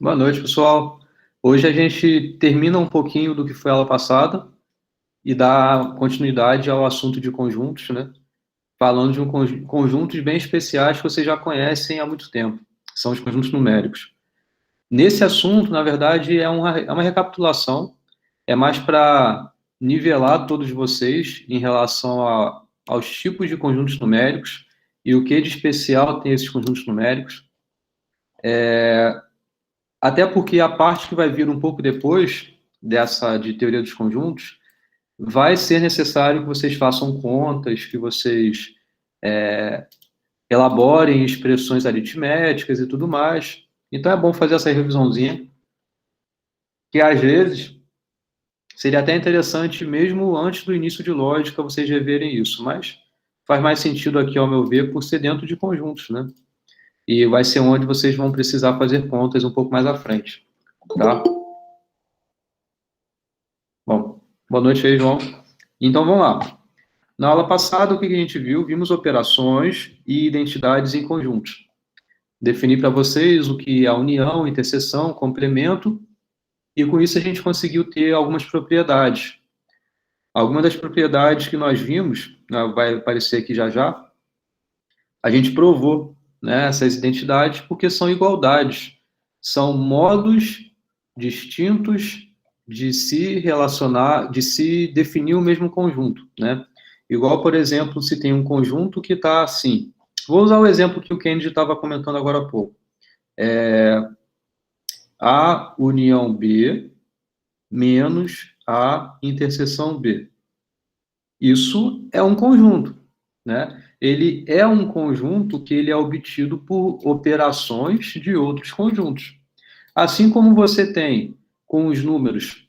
Boa noite, pessoal. Hoje a gente termina um pouquinho do que foi a aula passada e dá continuidade ao assunto de conjuntos, né? Falando de conjuntos bem especiais que vocês já conhecem há muito tempo, são os conjuntos numéricos. Nesse assunto, na verdade, é uma recapitulação, é mais para nivelar todos vocês em relação aos tipos de conjuntos numéricos e o que de especial tem esses conjuntos numéricos. Até porque a parte que vai vir um pouco depois dessa de teoria dos conjuntos, vai ser necessário que vocês façam contas, que vocês elaborem expressões aritméticas e tudo mais. Então é bom fazer essa revisãozinha, que às vezes seria até interessante, mesmo antes do início de lógica, vocês reverem isso, mas faz mais sentido aqui, ao meu ver, por ser dentro de conjuntos, né? E vai ser onde vocês vão precisar fazer contas um pouco mais à frente, tá? Bom, boa noite aí, João. Então, vamos lá. Na aula passada, o que a gente viu? Vimos operações e identidades em conjuntos. Defini para vocês o que é a união, interseção, complemento, e com isso a gente conseguiu ter algumas propriedades. Algumas das propriedades que nós vimos, né, vai aparecer aqui já já, a gente provou, né, essas identidades porque são igualdades, são modos distintos de se relacionar, de se definir o mesmo conjunto, né? Igual, por exemplo, se tem um conjunto que está assim. Vou usar o exemplo que o Kennedy estava comentando agora há pouco. A união B menos a interseção B. Isso é um conjunto, né? Ele é um conjunto que ele é obtido por operações de outros conjuntos. Assim como você tem com os números,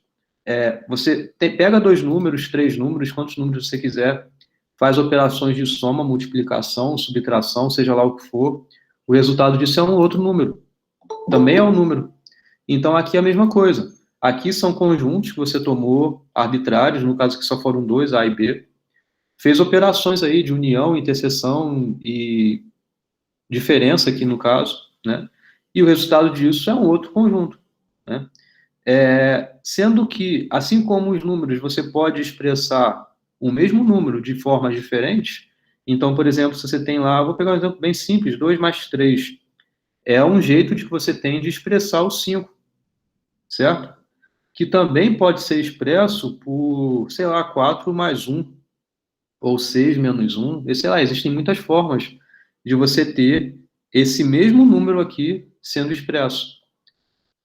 pega 2 números, 3 números, quantos números você quiser, faz operações de soma, multiplicação, subtração, seja lá o que for, o resultado disso é um outro número. Também é um número. Então, aqui é a mesma coisa. Aqui são conjuntos que você tomou arbitrários, no caso que só foram 2, A e B, fez operações aí de união, interseção e diferença aqui no caso, né? E o resultado disso é um outro conjunto, né? Sendo que, assim como os números, você pode expressar o mesmo número de formas diferentes. Então, por exemplo, se você tem lá, vou pegar um exemplo bem simples, 2 mais 3. É um jeito de que você tem de expressar o 5, certo? Que também pode ser expresso por, sei lá, 4 mais 1, ou 6 menos 1, sei lá, existem muitas formas de você ter esse mesmo número aqui sendo expresso.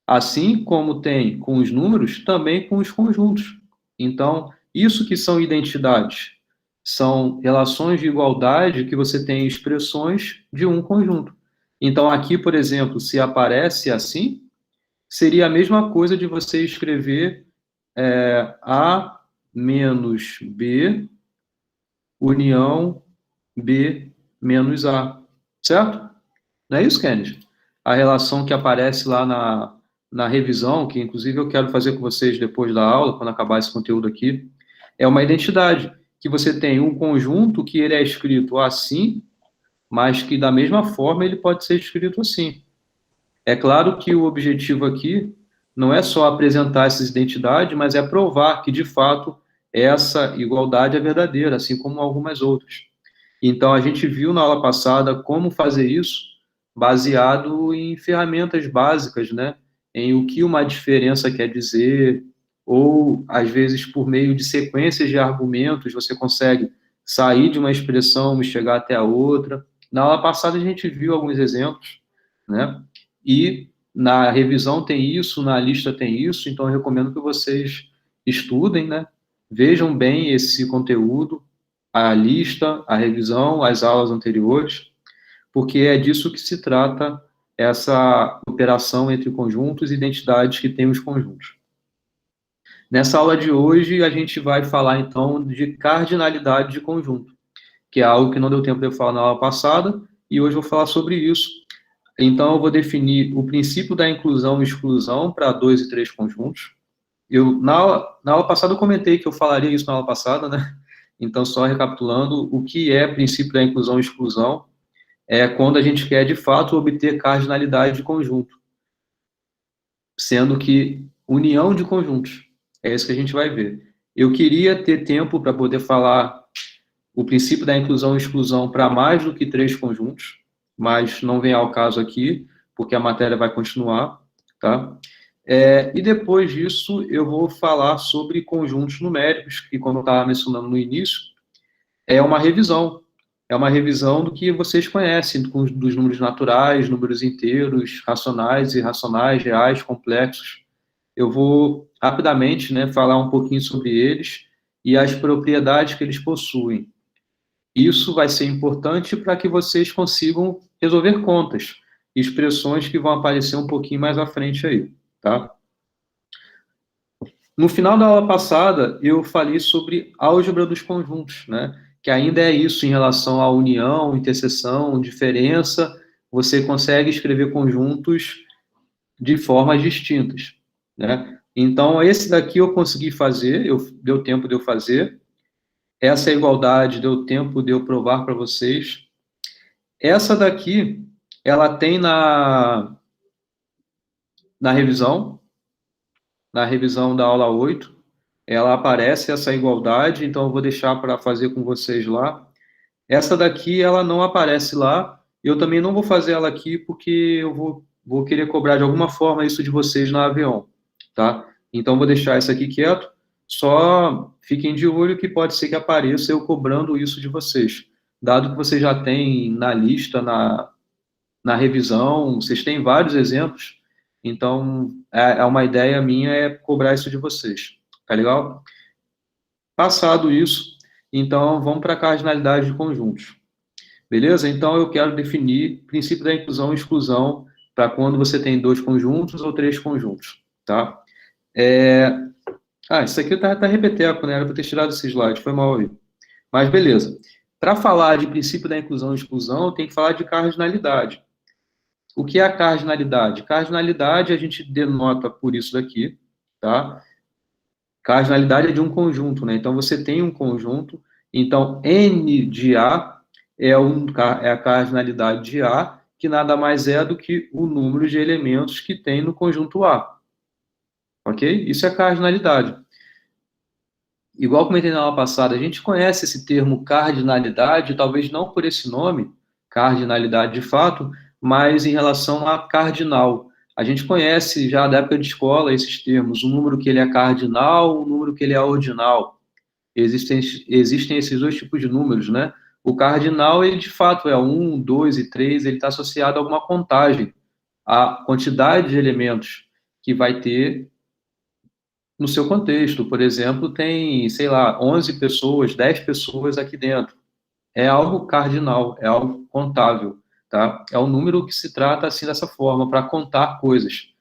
Assim como tem com os números, também com os conjuntos. Então, isso que são identidades, são relações de igualdade que você tem expressões de um conjunto. Então, aqui, por exemplo, se aparece assim, seria a mesma coisa de você escrever A menos B união B menos A, certo? Não é isso, Kennedy? A relação que aparece lá na revisão, que inclusive eu quero fazer com vocês depois da aula, quando acabar esse conteúdo aqui, é uma identidade, que você tem um conjunto que ele é escrito assim, mas que da mesma forma ele pode ser escrito assim. É claro que o objetivo aqui não é só apresentar essas identidades, mas é provar que, de fato, essa igualdade é verdadeira, assim como algumas outras. Então, a gente viu na aula passada como fazer isso baseado em ferramentas básicas, né? Em o que uma diferença quer dizer, ou, às vezes, por meio de sequências de argumentos, você consegue sair de uma expressão e chegar até a outra. Na aula passada, a gente viu alguns exemplos, né? E na revisão tem isso, na lista tem isso, então eu recomendo que vocês estudem, né? Vejam bem esse conteúdo, a lista, a revisão, as aulas anteriores, porque é disso que se trata essa operação entre conjuntos e identidades que tem os conjuntos. Nessa aula de hoje, a gente vai falar, então, de cardinalidade de conjunto, que é algo que não deu tempo de eu falar na aula passada, e hoje eu vou falar sobre isso. Então, eu vou definir o princípio da inclusão e exclusão para 2 e 3 conjuntos. Na aula passada eu comentei que eu falaria isso na aula passada, né? Então, só recapitulando, o que é princípio da inclusão e exclusão? é quando a gente quer, de fato, obter cardinalidade de conjunto, sendo que união de conjuntos. É isso que a gente vai ver. Eu queria ter tempo para poder falar o princípio da inclusão e exclusão para mais do que 3 conjuntos, mas não vem ao caso aqui, porque a matéria vai continuar, tá? E depois disso, eu vou falar sobre conjuntos numéricos, que, como eu estava mencionando no início, é uma revisão. É uma revisão do que vocês conhecem, dos números naturais, números inteiros, racionais, irracionais, reais, complexos. Eu vou rapidamente, né, falar um pouquinho sobre eles e as propriedades que eles possuem. Isso vai ser importante para que vocês consigam resolver contas, expressões que vão aparecer um pouquinho mais à frente aí, tá? No final da aula passada, eu falei sobre álgebra dos conjuntos, né? Que ainda é isso em relação à união, interseção, diferença. Você consegue escrever conjuntos de formas distintas, né? Então, esse daqui eu consegui fazer, deu tempo de eu fazer. Essa igualdade deu tempo de eu provar para vocês. Essa daqui, ela tem na revisão, na revisão da aula 8, ela aparece essa igualdade, então eu vou deixar para fazer com vocês lá. Essa daqui, ela não aparece lá, eu também não vou fazer ela aqui, porque eu vou querer cobrar de alguma forma isso de vocês na Avion, tá? Então, vou deixar isso aqui quieto, só fiquem de olho que pode ser que apareça eu cobrando isso de vocês. Dado que vocês já têm na lista, na revisão, vocês têm vários exemplos, então é uma ideia minha é cobrar isso de vocês, tá legal? Passado isso, então vamos para a cardinalidade de conjuntos, beleza? Então eu quero definir princípio da inclusão e exclusão para quando você tem 2 conjuntos ou 3 conjuntos, tá? Isso aqui tá repeteco, né? Era para ter tirado esse slide, foi mal aí. Mas beleza. Para falar de princípio da inclusão e exclusão, tem que falar de cardinalidade. O que é a cardinalidade? Cardinalidade a gente denota por isso daqui, tá? Cardinalidade é de um conjunto, né? Então, você tem um conjunto, então, N de A é a cardinalidade de A, que nada mais é do que o número de elementos que tem no conjunto A. Ok? Isso é cardinalidade. Igual comentei na aula passada, a gente conhece esse termo cardinalidade, talvez não por esse nome, cardinalidade de fato, mas em relação a cardinal. A gente conhece já da época de escola esses termos, um número que ele é cardinal, um número que ele é ordinal. Existem esses dois tipos de números, né? O cardinal, ele de fato é 1, 2 e 3, ele está associado a alguma contagem, a quantidade de elementos que vai ter no seu contexto. Por exemplo, tem, sei lá, 11 pessoas, 10 pessoas aqui dentro. É algo cardinal, é algo contável, tá? É um número que se trata assim dessa forma, para contar coisas.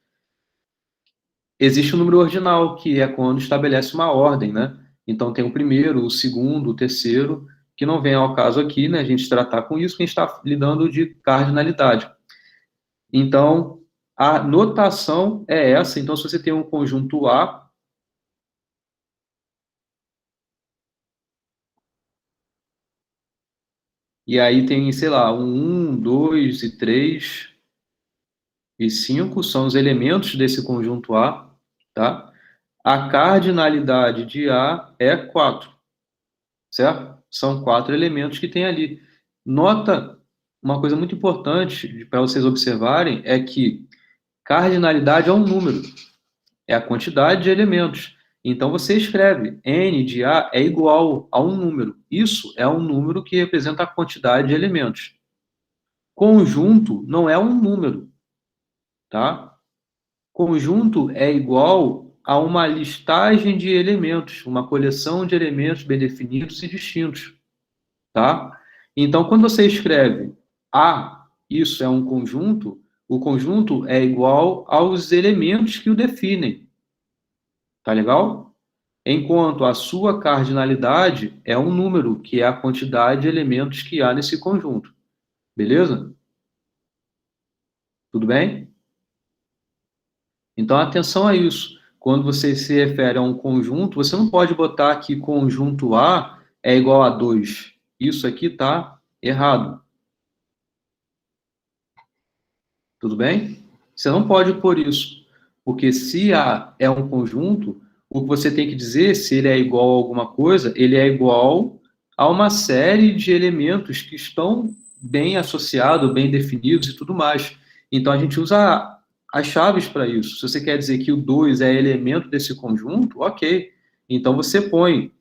Existe o número ordinal, que é quando estabelece uma ordem, né? Então tem o primeiro, o segundo, o terceiro, que não vem ao caso aqui, né? A gente tratar com isso, que a gente está lidando de cardinalidade. Então, a notação é essa. Então, se você tem um conjunto A, e aí tem, sei lá, um, 2 e 3 e 5 são os elementos desse conjunto A, tá? A cardinalidade de A é 4, certo? São 4 elementos que tem ali. Nota, uma coisa muito importante para vocês observarem é que cardinalidade é um número, é a quantidade de elementos. Então você escreve n de A é igual a um número. Isso é um número que representa a quantidade de elementos. Conjunto não é um número, tá? Conjunto é igual a uma listagem de elementos, uma coleção de elementos bem definidos e distintos, tá? Então, quando você escreve A, isso é um conjunto, o conjunto é igual aos elementos que o definem, tá legal? Enquanto a sua cardinalidade é um número, que é a quantidade de elementos que há nesse conjunto, beleza? Tudo bem? Então, atenção a isso. Quando você se refere a um conjunto, você não pode botar que conjunto A é igual a 2. Isso aqui está errado. Tudo bem? Você não pode pôr isso, porque se A é um conjunto, o que você tem que dizer, se ele é igual a alguma coisa, ele é igual a uma série de elementos que estão bem associados, bem definidos e tudo mais. Então, a gente usa as chaves para isso. Se você quer dizer que o 2 é elemento desse conjunto, ok. Então, você põe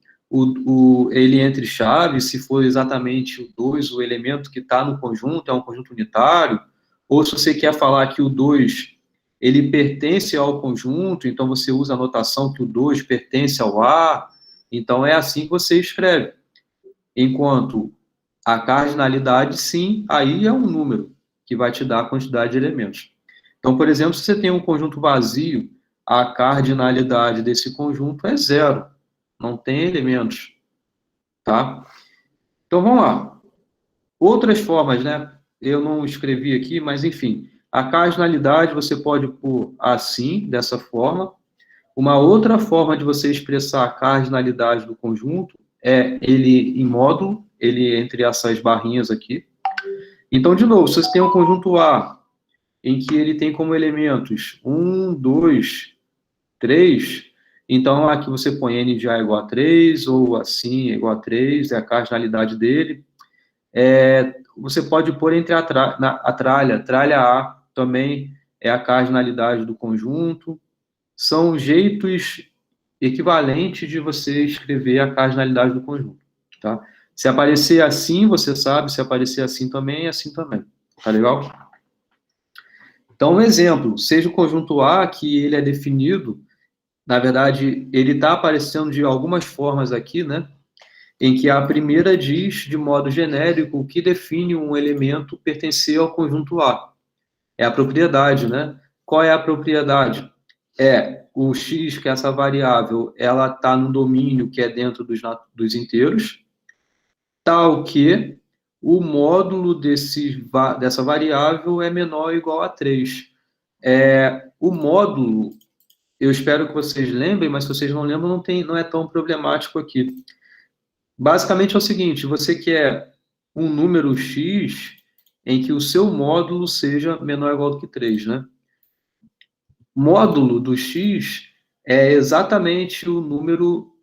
ele entre chaves, se for exatamente o 2, o elemento que está no conjunto, é um conjunto unitário, ou se você quer falar que o 2 ele pertence ao conjunto, então você usa a notação que o 2 pertence ao A, então é assim que você escreve. Enquanto a cardinalidade, sim, aí é um número que vai te dar a quantidade de elementos. Então, por exemplo, se você tem um conjunto vazio, a cardinalidade desse conjunto é zero, não tem elementos, tá? Então, vamos lá. Outras formas, né? Eu não escrevi aqui, mas enfim, a cardinalidade você pode pôr assim, dessa forma. Uma outra forma de você expressar a cardinalidade do conjunto é ele em módulo, ele entre essas barrinhas aqui. Então, de novo, se você tem um conjunto A, em que ele tem como elementos 1, 2, 3, então aqui você põe n de A igual a 3, ou assim igual a 3, é a cardinalidade dele. Você pode pôr entre a tralha A também é a cardinalidade do conjunto. São jeitos equivalentes de você escrever a cardinalidade do conjunto, tá? Se aparecer assim, você sabe, se aparecer assim também, é assim também. Tá legal? Então, um exemplo, seja o conjunto A, que ele é definido, na verdade, ele está aparecendo de algumas formas aqui, né? Em que a primeira diz, de modo genérico, o que define um elemento pertencer ao conjunto A. É a propriedade, né? Qual é a propriedade? É o x, que é essa variável, ela está no domínio que é dentro dos inteiros, tal que o módulo dessa variável é menor ou igual a 3. O módulo, eu espero que vocês lembrem, mas se vocês não lembram, não é tão problemático aqui. Basicamente é o seguinte, você quer um número x em que o seu módulo seja menor ou igual do que 3, né? Módulo do x é exatamente o número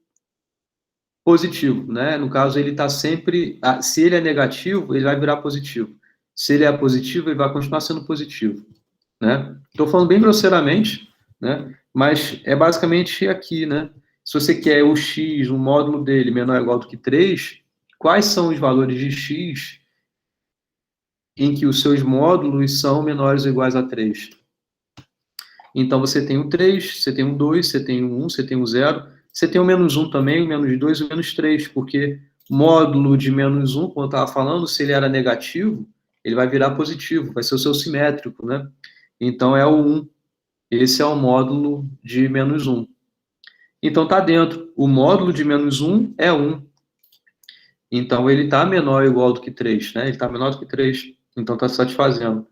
positivo, né? No caso, ele está sempre... Se ele é negativo, ele vai virar positivo. Se ele é positivo, ele vai continuar sendo positivo, né? Estou falando bem grosseiramente, né? Mas é basicamente aqui, né? Se você quer o x, o módulo dele menor ou igual do que 3, quais são os valores de x em que os seus módulos são menores ou iguais a 3? Então, você tem o 3, você tem o 2, você tem o 1, você tem o 0, você tem o menos 1 também, o menos 2 e o menos 3, porque módulo de menos 1, como eu estava falando, se ele era negativo, ele vai virar positivo, vai ser o seu simétrico, né? Então, é o 1. Esse é o módulo de menos 1. Então, está dentro. O módulo de menos 1 é 1. Então, ele está menor ou igual do que 3, né? Ele está menor do que 3. Então, está satisfazendo.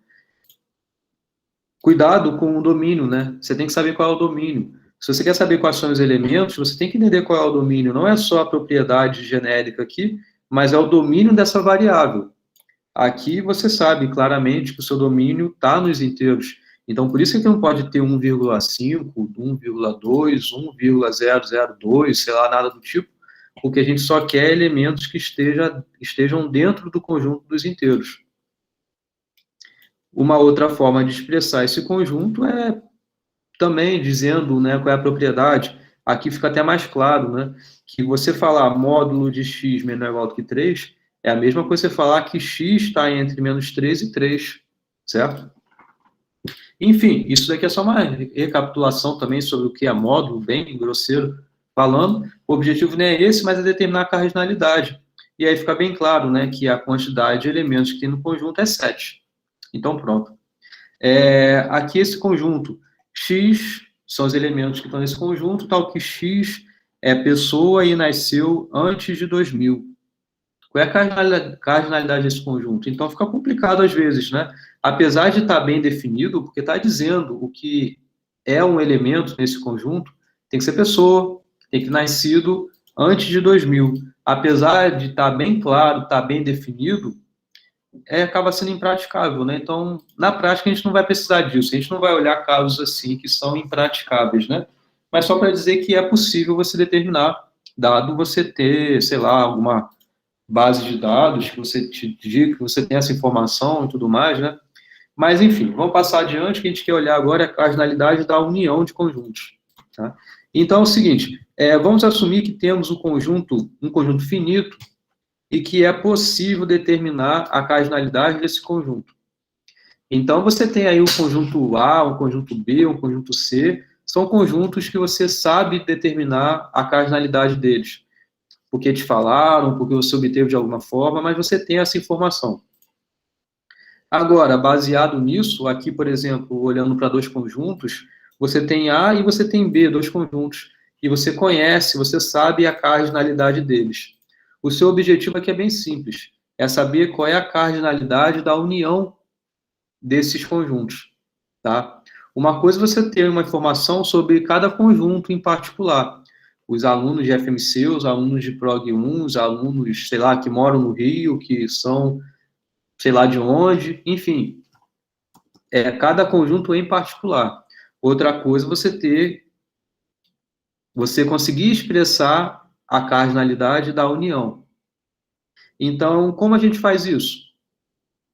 Cuidado com o domínio, né? Você tem que saber qual é o domínio. Se você quer saber quais são os elementos, você tem que entender qual é o domínio. Não é só a propriedade genérica aqui, mas é o domínio dessa variável. Aqui você sabe claramente que o seu domínio está nos inteiros. Então, por isso que não pode ter 1,5, 1,2, 1,002, sei lá, nada do tipo, porque a gente só quer elementos que estejam dentro do conjunto dos inteiros. Uma outra forma de expressar esse conjunto é também dizendo, né, qual é a propriedade. Aqui fica até mais claro, né, que você falar módulo de x menor ou igual do que 3 é a mesma coisa que você falar que x está entre menos 3 e 3, certo? Enfim, isso daqui é só uma recapitulação também sobre o que é módulo, bem grosseiro falando. O objetivo não é esse, mas é determinar a cardinalidade. E aí fica bem claro, né, que a quantidade de elementos que tem no conjunto é 7. Então, pronto. Aqui esse conjunto, x são os elementos que estão nesse conjunto, tal que x é pessoa e nasceu antes de 2000. Qual é a cardinalidade desse conjunto? Então fica complicado às vezes, né? Apesar de estar bem definido, porque está dizendo o que é um elemento nesse conjunto, tem que ser pessoa, tem que ter nascido antes de 2000. Apesar de estar bem claro, estar bem definido, acaba sendo impraticável, né? Então, na prática, a gente não vai precisar disso. A gente não vai olhar casos assim que são impraticáveis, né? Mas só para dizer que é possível você determinar, dado você ter, sei lá, alguma base de dados que você te diga que você tem essa informação e tudo mais, né? Mas, enfim, vamos passar adiante, o que a gente quer olhar agora é a cardinalidade da união de conjuntos. Tá? Então, é o seguinte, vamos assumir que temos um conjunto finito e que é possível determinar a cardinalidade desse conjunto. Então, você tem aí o conjunto A, o conjunto B, o conjunto C, são conjuntos que você sabe determinar a cardinalidade deles. Porque te falaram, porque você obteve de alguma forma, mas você tem essa informação. Agora, baseado nisso, aqui, por exemplo, olhando para dois conjuntos, você tem A e você tem B, dois conjuntos, e você conhece, você sabe a cardinalidade deles. O seu objetivo aqui é bem simples, é saber qual é a cardinalidade da união desses conjuntos, tá? Uma coisa é você ter uma informação sobre cada conjunto em particular. Os alunos de FMC, os alunos de Prog 1, os alunos, sei lá, que moram no Rio, que são sei lá de onde, enfim, cada conjunto em particular. Outra coisa, você conseguir expressar a cardinalidade da união. Então, como a gente faz isso?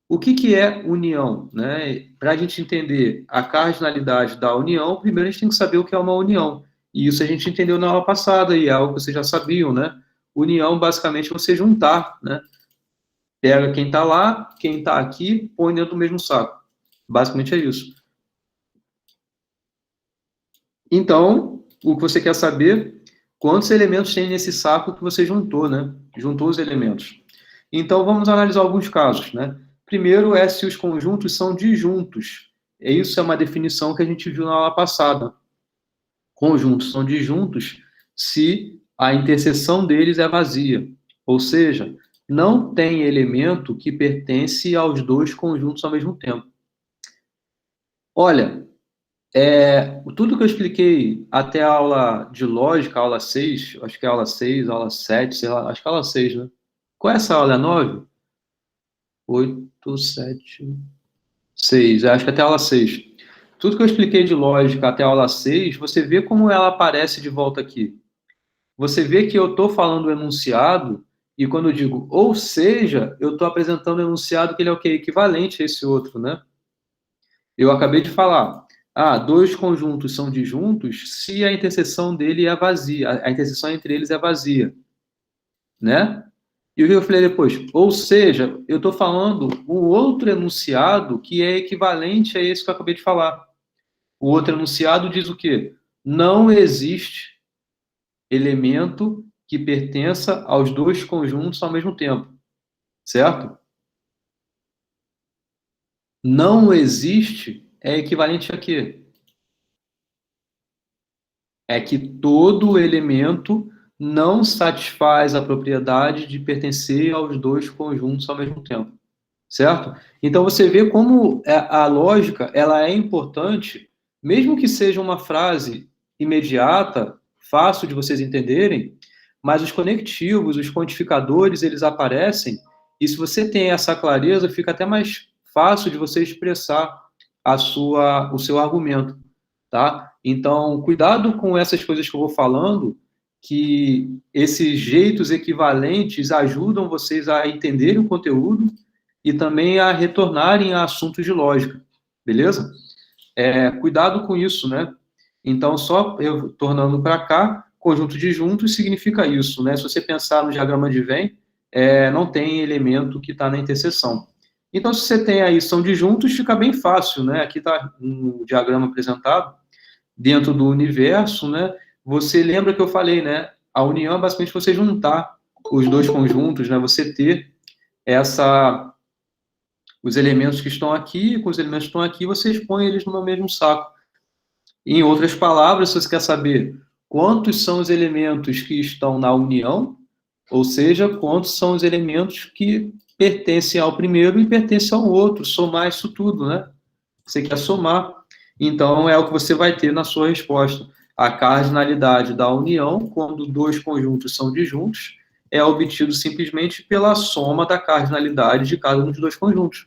O que é união? Né? Para a gente entender a cardinalidade da união, primeiro a gente tem que saber o que é uma união. E isso a gente entendeu na aula passada, e é algo que vocês já sabiam, né? União, basicamente, é você juntar, né? Pega quem está lá, quem está aqui, põe dentro do mesmo saco. Basicamente é isso. Então, o que você quer saber, quantos elementos tem nesse saco que você juntou, né? Juntou os elementos. Então, vamos analisar alguns casos, né? Primeiro é se os conjuntos são disjuntos. Isso é uma definição que a gente viu na aula passada. Conjuntos são disjuntos se a interseção deles é vazia. Ou seja, não tem elemento que pertence aos dois conjuntos ao mesmo tempo. Olha, tudo que eu expliquei até a aula de lógica, aula 6, acho que é aula 6, aula 7, sei lá, acho que é aula 6, né? Qual é essa aula? É 9? 8, 7, 6, acho que até a aula 6. Tudo que eu expliquei de lógica até a aula 6, você vê como ela aparece de volta aqui. Você vê que eu estou falando o enunciado, e quando eu digo ou seja, eu estou apresentando o enunciado que ele é o quê? Equivalente a esse outro, né? Eu acabei de falar, dois conjuntos são disjuntos se a interseção dele é vazia, a interseção entre eles é vazia, né? E o que eu falei depois? Ou seja, eu estou falando o outro enunciado que é equivalente a esse que eu acabei de falar. O outro enunciado diz o quê? Não existe elemento que pertença aos dois conjuntos ao mesmo tempo, certo? Não existe é equivalente a quê? É que todo elemento não satisfaz a propriedade de pertencer aos dois conjuntos ao mesmo tempo, certo? Então você vê como a lógica ela é importante, mesmo que seja uma frase imediata, fácil de vocês entenderem, mas os conectivos, os quantificadores, eles aparecem, e se você tem essa clareza, fica até mais fácil de você expressar o seu argumento, tá? Então, cuidado com essas coisas que eu vou falando, que esses jeitos equivalentes ajudam vocês a entenderem o conteúdo e também a retornarem a assuntos de lógica, beleza? Cuidado com isso, né? Então, só eu tornando para cá, conjunto de juntos significa isso, né? Se você pensar no diagrama de Venn, não tem elemento que está na interseção. Então, se você tem aí são disjuntos, fica bem fácil, né? Aqui está um diagrama apresentado dentro do universo, né? Você lembra que eu falei, né? A união é basicamente você juntar os dois conjuntos, né? Você ter os elementos que estão aqui com os elementos que estão aqui, você expõe eles no mesmo saco. Em outras palavras, se você quer saber quantos são os elementos que estão na união, ou seja, quantos são os elementos que pertencem ao primeiro e pertencem ao outro, somar isso tudo, né? Você quer somar. Então, é o que você vai ter na sua resposta. A cardinalidade da união, quando dois conjuntos são disjuntos, é obtido simplesmente pela soma da cardinalidade de cada um dos dois conjuntos.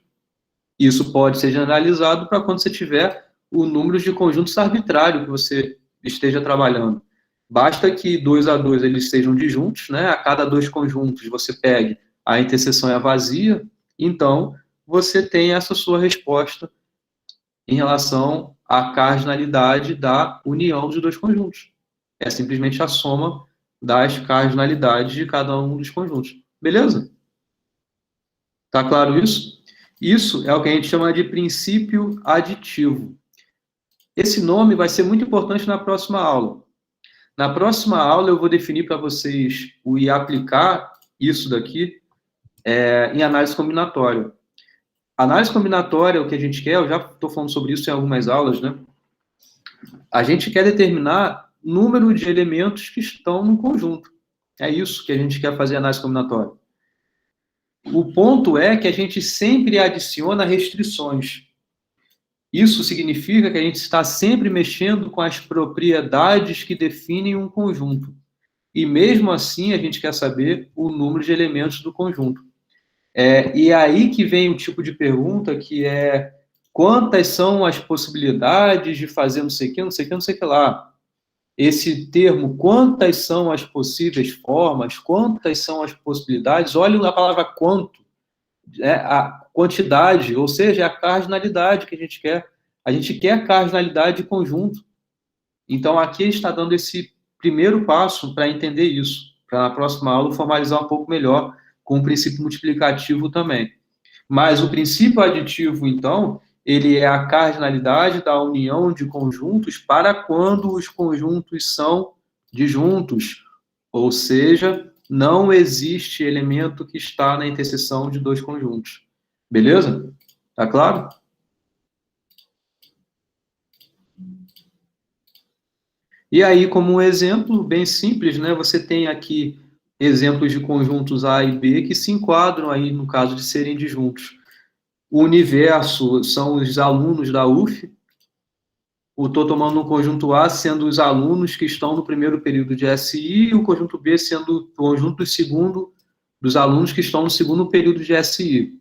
Isso pode ser generalizado para quando você tiver o número de conjuntos arbitrário que você esteja trabalhando. Basta que 2 a 2 eles sejam disjuntos, né? A cada dois conjuntos você pegue a interseção é vazia, então você tem essa sua resposta em relação à cardinalidade da união dos dois conjuntos. É simplesmente a soma das cardinalidades de cada um dos conjuntos. Beleza? Tá claro isso? Isso é o que a gente chama de princípio aditivo. Esse nome vai ser muito importante na próxima aula. Na próxima aula eu vou definir para vocês e aplicar isso daqui em análise combinatória. Análise combinatória, o que a gente quer, eu já estou falando sobre isso em algumas aulas, né? A gente quer determinar número de elementos que estão no conjunto. É isso que a gente quer fazer análise combinatória. O ponto é que a gente sempre adiciona restrições. Isso significa que a gente está sempre mexendo com as propriedades que definem um conjunto. E mesmo assim, a gente quer saber o número de elementos do conjunto. E é aí que vem o tipo de pergunta que é quantas são as possibilidades de fazer não sei o que, não sei o que, não sei o que lá. Esse termo, quantas são as possíveis formas, quantas são as possibilidades, olha a palavra quanto, a quantidade, ou seja, a cardinalidade que a gente quer. A gente quer a cardinalidade de conjunto. Então, aqui a gente está dando esse primeiro passo para entender isso, para na próxima aula formalizar um pouco melhor com o princípio multiplicativo também. Mas o princípio aditivo, então, ele é a cardinalidade da união de conjuntos para quando os conjuntos são disjuntos, ou seja, não existe elemento que está na interseção de dois conjuntos. Beleza? Tá claro? E aí, como um exemplo bem simples, né, você tem aqui exemplos de conjuntos A e B que se enquadram aí no caso de serem disjuntos. O universo são os alunos da UF. Estou tomando um conjunto A sendo os alunos que estão no primeiro período de SI e o conjunto B sendo o conjunto segundo dos alunos que estão no segundo período de SI.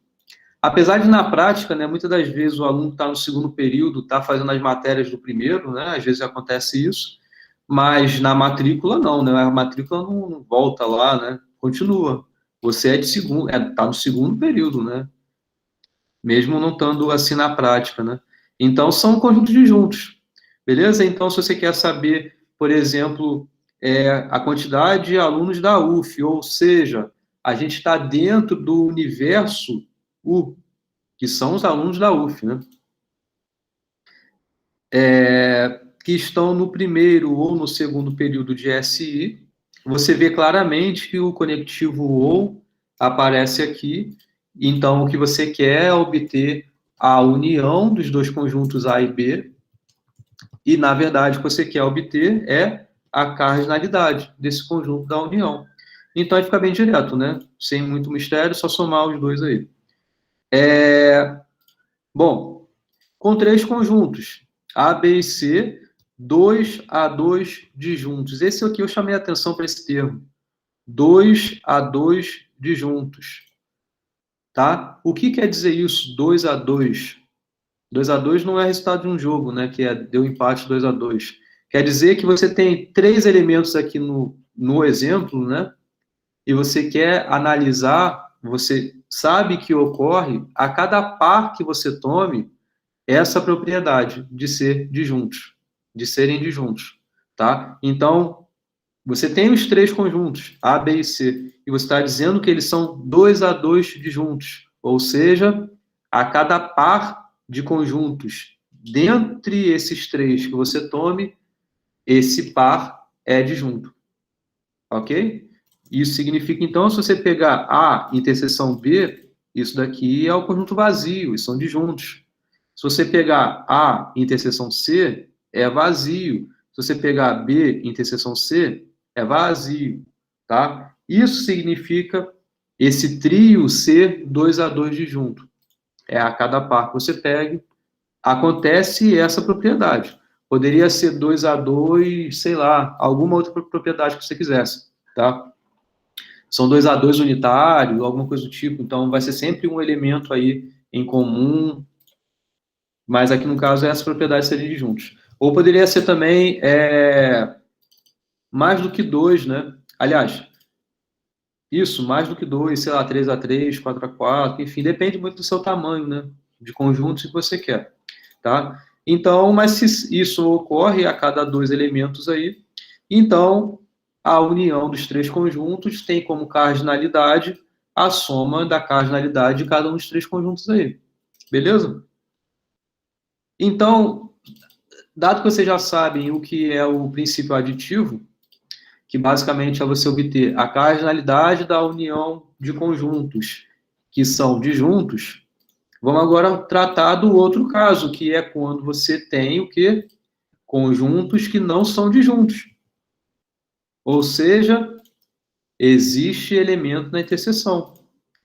Apesar de, na prática, né, muitas das vezes o aluno que está no segundo período está fazendo as matérias do primeiro, né, às vezes acontece isso, mas na matrícula não, né, a matrícula não volta lá, né, continua. Você é de segundo, está no segundo período, né, mesmo não estando assim na prática, né. Então, são conjuntos disjuntos, beleza? Então, se você quer saber, por exemplo, a quantidade de alunos da UF, ou seja, a gente está dentro do universo U, que são os alunos da UF, né? Que estão no primeiro ou no segundo período de SI, você vê claramente que o conectivo OU aparece aqui, então o que você quer é obter a união dos dois conjuntos A e B, e na verdade o que você quer obter é a cardinalidade desse conjunto da união. Então aí fica bem direto, né? Sem muito mistério, só somar os dois aí. Bom, com três conjuntos, A, B e C, 2 a 2 disjuntos. Esse aqui eu chamei a atenção para esse termo. 2 a 2 disjuntos. Tá? O que quer dizer isso, 2 a 2? 2 a 2 não é resultado de um jogo, né? Que deu empate 2 a 2. Quer dizer que você tem três elementos aqui no exemplo, né? E você quer analisar, você sabe que ocorre a cada par que você tome essa propriedade de ser disjuntos, de serem disjuntos, tá? Então, você tem os três conjuntos, A, B e C, e você está dizendo que eles são 2 a 2 disjuntos, ou seja, a cada par de conjuntos dentre esses três que você tome, esse par é disjunto, ok? Isso significa, então, se você pegar A interseção B, isso daqui é o conjunto vazio, e são disjuntos. Se você pegar A interseção C, é vazio. Se você pegar B interseção C, é vazio, tá? Isso significa esse trio ser 2 a 2 disjunto. É a cada par que você pegue, acontece essa propriedade. Poderia ser 2 a 2, sei lá, alguma outra propriedade que você quisesse, tá? são 2 a 2 unitário, alguma coisa do tipo, então vai ser sempre um elemento aí em comum, mas aqui no caso essas propriedades seriam disjuntos. Ou poderia ser também mais do que 2, né? Aliás, isso, mais do que 2, sei lá, 3 a 3, 4 a 4, enfim, depende muito do seu tamanho, né? De conjuntos que você quer, tá? Então, mas se isso ocorre a cada 2 elementos aí, então a união dos 3 conjuntos tem como cardinalidade a soma da cardinalidade de cada um dos 3 conjuntos aí. Beleza? Então, dado que vocês já sabem o que é o princípio aditivo, que basicamente é você obter a cardinalidade da união de conjuntos que são disjuntos, vamos agora tratar do outro caso, que é quando você tem o quê? Conjuntos que não são disjuntos. Ou seja, existe elemento na interseção.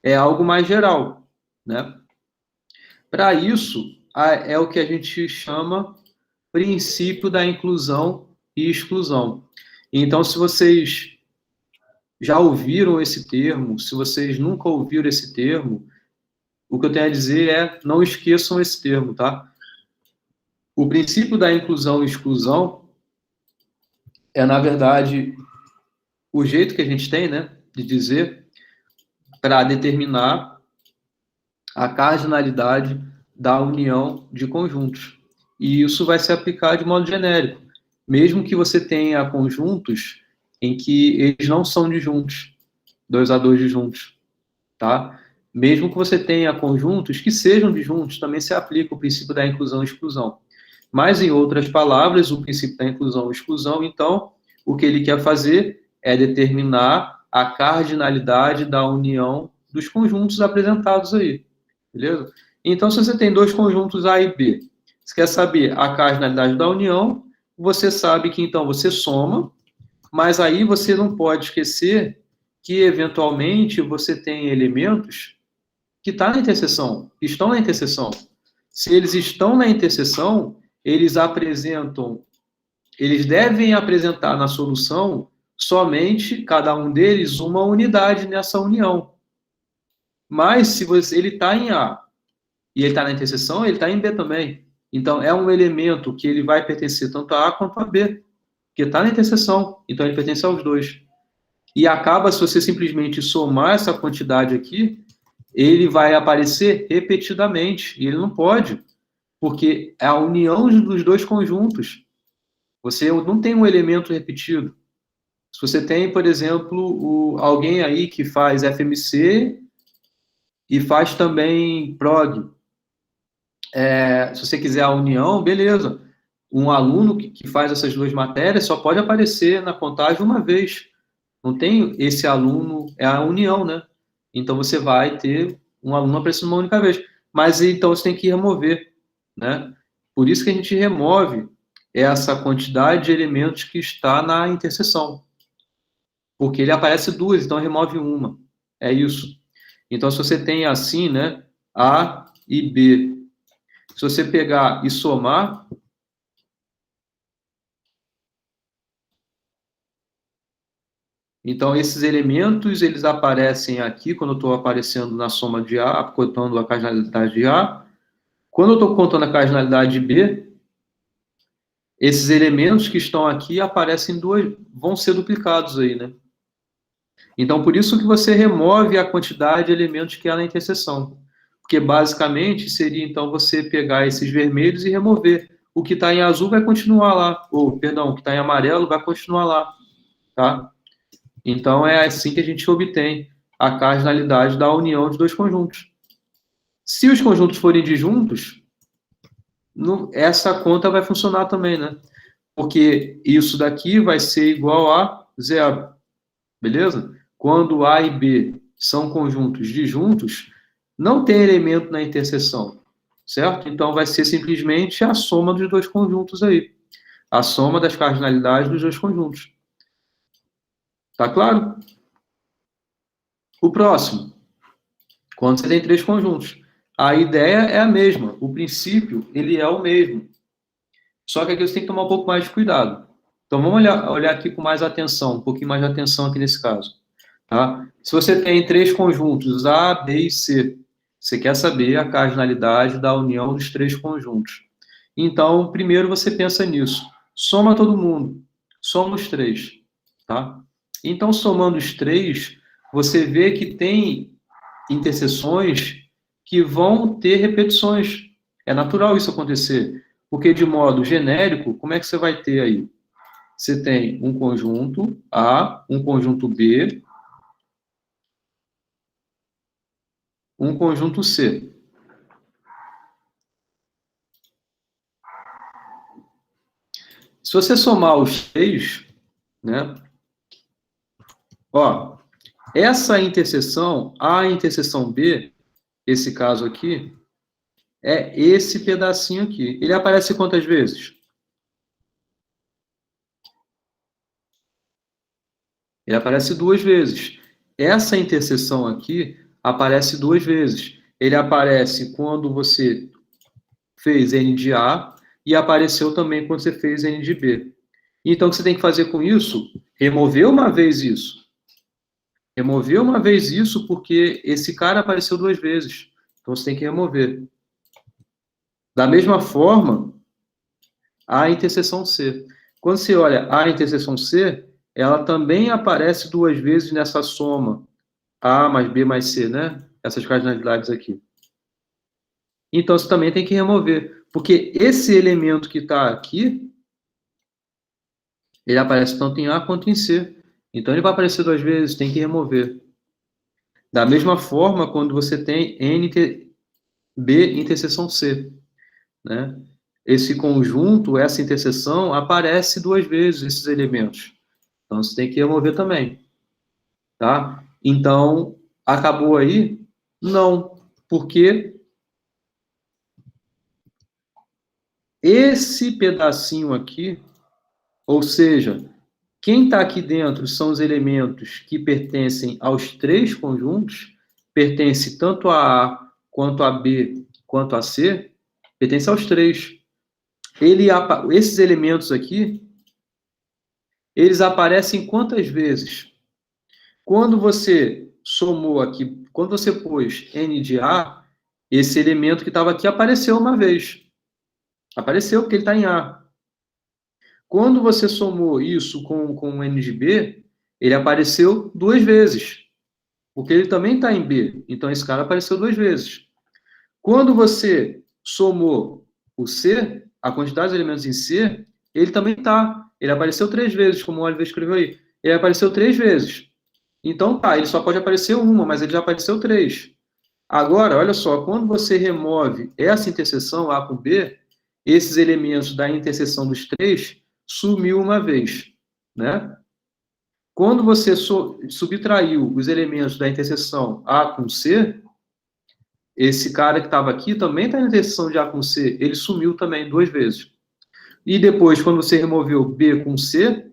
É algo mais geral, né? Para isso, é o que a gente chama princípio da inclusão e exclusão. Então, se vocês já ouviram esse termo, se vocês nunca ouviram esse termo, o que eu tenho a dizer é, não esqueçam esse termo, tá? O princípio da inclusão e exclusão é, na verdade, o jeito que a gente tem, né, de dizer para determinar a cardinalidade da união de conjuntos. E isso vai se aplicar de modo genérico. Mesmo que você tenha conjuntos em que eles não são disjuntos, 2 a 2 disjuntos, tá? Mesmo que você tenha conjuntos que sejam disjuntos, também se aplica o princípio da inclusão e exclusão. Mas, em outras palavras, o princípio da inclusão e exclusão, então, o que ele quer fazer é determinar a cardinalidade da união dos conjuntos apresentados aí, beleza? Então, se você tem 2 conjuntos A e B, você quer saber a cardinalidade da união, você sabe que, então, você soma, mas aí você não pode esquecer que, eventualmente, você tem elementos que estão na interseção. Se eles estão na interseção, eles devem apresentar na solução somente, cada um deles, uma unidade nessa união. Mas, se ele está em A e ele está na interseção, ele está em B também. Então, é um elemento que ele vai pertencer tanto a A quanto a B, porque está na interseção, então ele pertence aos dois. E acaba, se você simplesmente somar essa quantidade aqui, ele vai aparecer repetidamente, e ele não pode, porque é a união dos 2 conjuntos. Você não tem um elemento repetido. Se você tem, por exemplo, alguém aí que faz FMC e faz também prog, se você quiser a união, beleza. Um aluno que faz essas 2 matérias só pode aparecer na contagem uma vez. Não tem esse aluno, é a união, né? Então você vai ter um aluno aparecendo uma única vez. Mas então você tem que remover, né? Por isso que a gente remove essa quantidade de elementos que está na interseção. Porque ele aparece 2, então remove uma. É isso. Então, se você tem assim, né, A e B, se você pegar e somar, então esses elementos, eles aparecem aqui, quando eu estou aparecendo na soma de A, contando a cardinalidade de A. Quando eu estou contando a cardinalidade de B, esses elementos que estão aqui aparecem vão ser duplicados aí, né? Então, por isso que você remove a quantidade de elementos que há na interseção. Porque, basicamente, seria, então, você pegar esses vermelhos e remover. O que está em azul vai continuar lá. Ou, perdão, o que está em amarelo vai continuar lá. Tá? Então, é assim que a gente obtém a cardinalidade da união de 2 conjuntos. Se os conjuntos forem disjuntos, essa conta vai funcionar também, né? Porque isso daqui vai ser igual a zero. Beleza? Quando A e B são conjuntos disjuntos, não tem elemento na interseção, certo? Então, vai ser simplesmente a soma dos 2 conjuntos aí. A soma das cardinalidades dos 2 conjuntos. Tá claro? O próximo. Quando você tem 3 conjuntos. A ideia é a mesma. O princípio, ele é o mesmo. Só que aqui você tem que tomar um pouco mais de cuidado. Então, vamos olhar aqui com mais atenção, um pouquinho mais de atenção aqui nesse caso. Tá? Se você tem três conjuntos, A, B e C, você quer saber a cardinalidade da união dos três conjuntos. Então, primeiro você pensa nisso. Soma todo mundo. Soma os três. Tá? Então, somando os três, você vê que tem interseções que vão ter repetições. É natural isso acontecer. Porque, de modo genérico, como é que você vai ter aí? Você tem um conjunto A, um conjunto B, um conjunto C. Se você somar os três, né? Ó, essa interseção, A interseção B, esse caso aqui, é esse pedacinho aqui. Ele aparece quantas vezes? Ele aparece duas vezes. Essa interseção aqui aparece duas vezes. Ele aparece quando você fez N de A e apareceu também quando você fez N de B. Então, o que você tem que fazer com isso? Remover uma vez isso. Remover uma vez isso porque esse cara apareceu duas vezes. Então, você tem que remover. Da mesma forma, a interseção C. Quando você olha a interseção C, ela também aparece duas vezes nessa soma A mais B mais C, né? Essas cardinalidades aqui. Então, você também tem que remover. Porque esse elemento que está aqui, ele aparece tanto em A quanto em C. Então, ele vai aparecer duas vezes, tem que remover. Da mesma forma, quando você tem B interseção C, né? Esse conjunto, essa interseção, aparece duas vezes, esses elementos. Então, você tem que remover também, tá? Então, acabou aí? Não, porque esse pedacinho aqui, ou seja, quem está aqui dentro são os elementos que pertencem aos três conjuntos, pertence tanto a A, quanto a B, quanto a C, pertence aos três. Esses elementos aqui, eles aparecem quantas vezes? Quando você somou aqui, quando você pôs N de A, esse elemento que estava aqui apareceu uma vez. Apareceu porque ele está em A. Quando você somou isso com N de B, ele apareceu duas vezes. Porque ele também está em B. Então, esse cara apareceu duas vezes. Quando você somou o C, a quantidade de elementos em C, ele também está. Ele apareceu três vezes, como o Oliver escreveu aí. Ele apareceu três vezes. Então, tá, ele só pode aparecer uma, mas ele já apareceu três. Agora, olha só, quando você remove essa interseção A com B, esses elementos da interseção dos três sumiu uma vez, né? Quando você subtraiu os elementos da interseção A com C, esse cara que estava aqui também está na interseção de A com C, ele sumiu também duas vezes. E depois, quando você removeu B com C,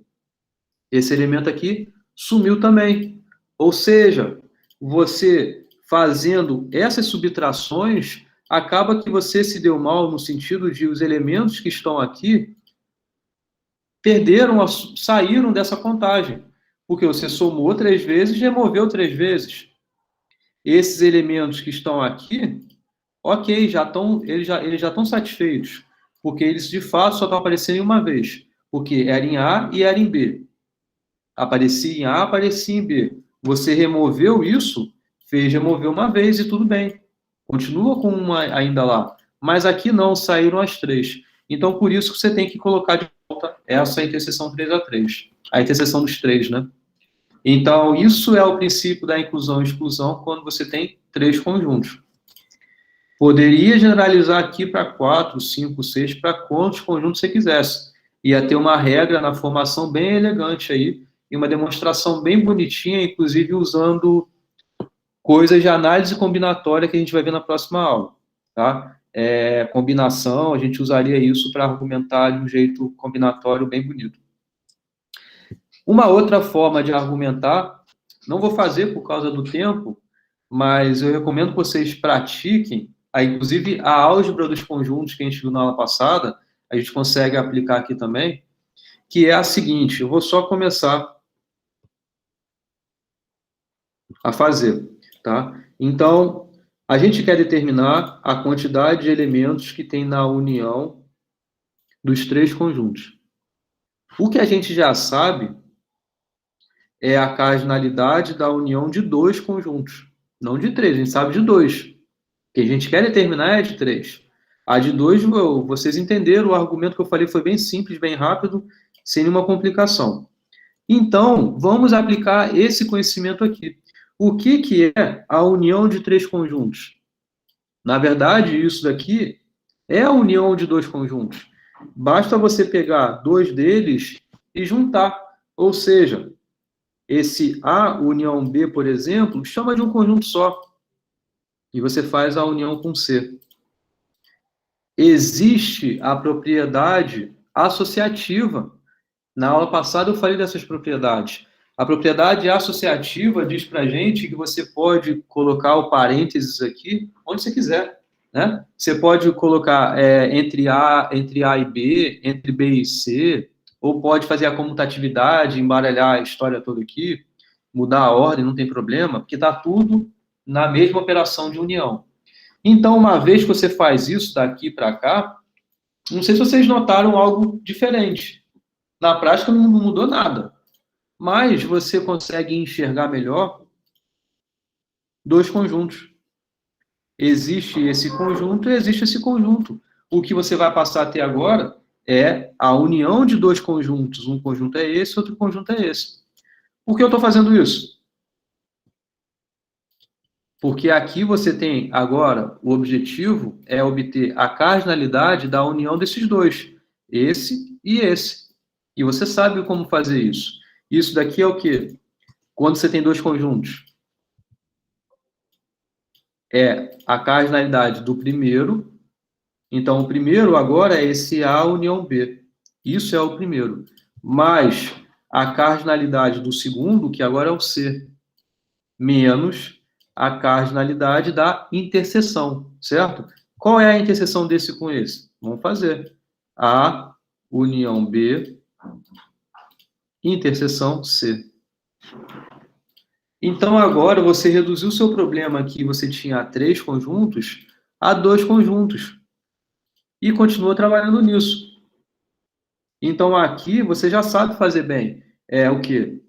esse elemento aqui sumiu também. Ou seja, você fazendo essas subtrações, acaba que você se deu mal no sentido de os elementos que estão aqui saíram dessa contagem. Porque você somou três vezes e removeu três vezes. Esses elementos que estão aqui, ok, eles já estão satisfeitos, porque eles de fato só estão aparecendo em uma vez, porque era em A e era em B. Aparecia em A, aparecia em B. Você removeu isso, fez remover uma vez e tudo bem. Continua com uma ainda lá. Mas aqui não, saíram as três. Então, por isso que você tem que colocar de volta essa interseção 3 a 3. A interseção dos três, né? Então, isso é o princípio da inclusão e exclusão quando você tem três conjuntos. Poderia generalizar aqui para 4, 5, 6, para quantos conjuntos você quisesse. Ia ter uma regra na formação bem elegante aí, e uma demonstração bem bonitinha, inclusive usando coisas de análise combinatória que a gente vai ver na próxima aula. Tá? Combinação, a gente usaria isso para argumentar de um jeito combinatório bem bonito. Uma outra forma de argumentar, não vou fazer por causa do tempo, mas eu recomendo que vocês pratiquem, inclusive a álgebra dos conjuntos que a gente viu na aula passada, a gente consegue aplicar aqui também, que é a seguinte, eu vou só começar a fazer, tá? Então, a gente quer determinar a quantidade de elementos que tem na união dos três conjuntos. O que a gente já sabe é a cardinalidade da união de dois conjuntos, não de três, a gente sabe de dois. O que a gente quer determinar é de três. A de dois, vocês entenderam, o argumento que eu falei foi bem simples, bem rápido, sem nenhuma complicação. Então, vamos aplicar esse conhecimento aqui. O que é a união de três conjuntos? Na verdade, isso daqui é a união de dois conjuntos. Basta você pegar dois deles e juntar. Ou seja, esse A união B, por exemplo, chama de um conjunto só. E você faz a união com C. Existe a propriedade associativa. Na aula passada eu falei dessas propriedades. A propriedade associativa diz para a gente que você pode colocar o parênteses aqui onde você quiser, né? Você pode colocar entre A e B, entre B e C, ou pode fazer a comutatividade, embaralhar a história toda aqui, mudar a ordem, não tem problema, porque está tudo na mesma operação de união. Então, uma vez que você faz isso daqui para cá, não sei se vocês notaram algo diferente. Na prática não mudou nada, mas você consegue enxergar melhor dois conjuntos. Existe esse conjunto e existe esse conjunto. O que você vai passar até agora é a união de dois conjuntos. Um conjunto é esse, outro conjunto é esse. Por que eu estou fazendo isso? Porque aqui você tem agora, o objetivo é obter a cardinalidade da união desses dois, esse e esse. E você sabe como fazer isso. Isso daqui é o quê? Quando você tem dois conjuntos. É a cardinalidade do primeiro. Então, o primeiro agora é esse A união B. Isso é o primeiro. Mais a cardinalidade do segundo, que agora é o C, menos a cardinalidade da interseção, certo? Qual é a interseção desse com esse? Vamos fazer. A união B, interseção C. Então, agora você reduziu o seu problema que você tinha três conjuntos a dois conjuntos. E continua trabalhando nisso. Então, aqui você já sabe fazer bem. É o quê?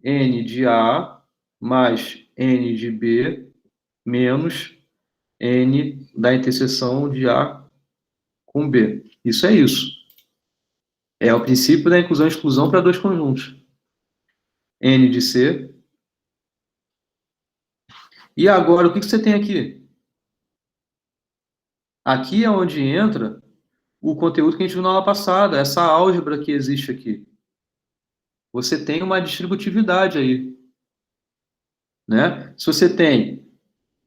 N de A mais N de B menos N da interseção de A com B. Isso é isso. É o princípio da inclusão e exclusão para dois conjuntos. N de C. E agora, o que você tem aqui? Aqui é onde entra o conteúdo que a gente viu na aula passada, essa álgebra que existe aqui. Você tem uma distributividade aí, né? Se você tem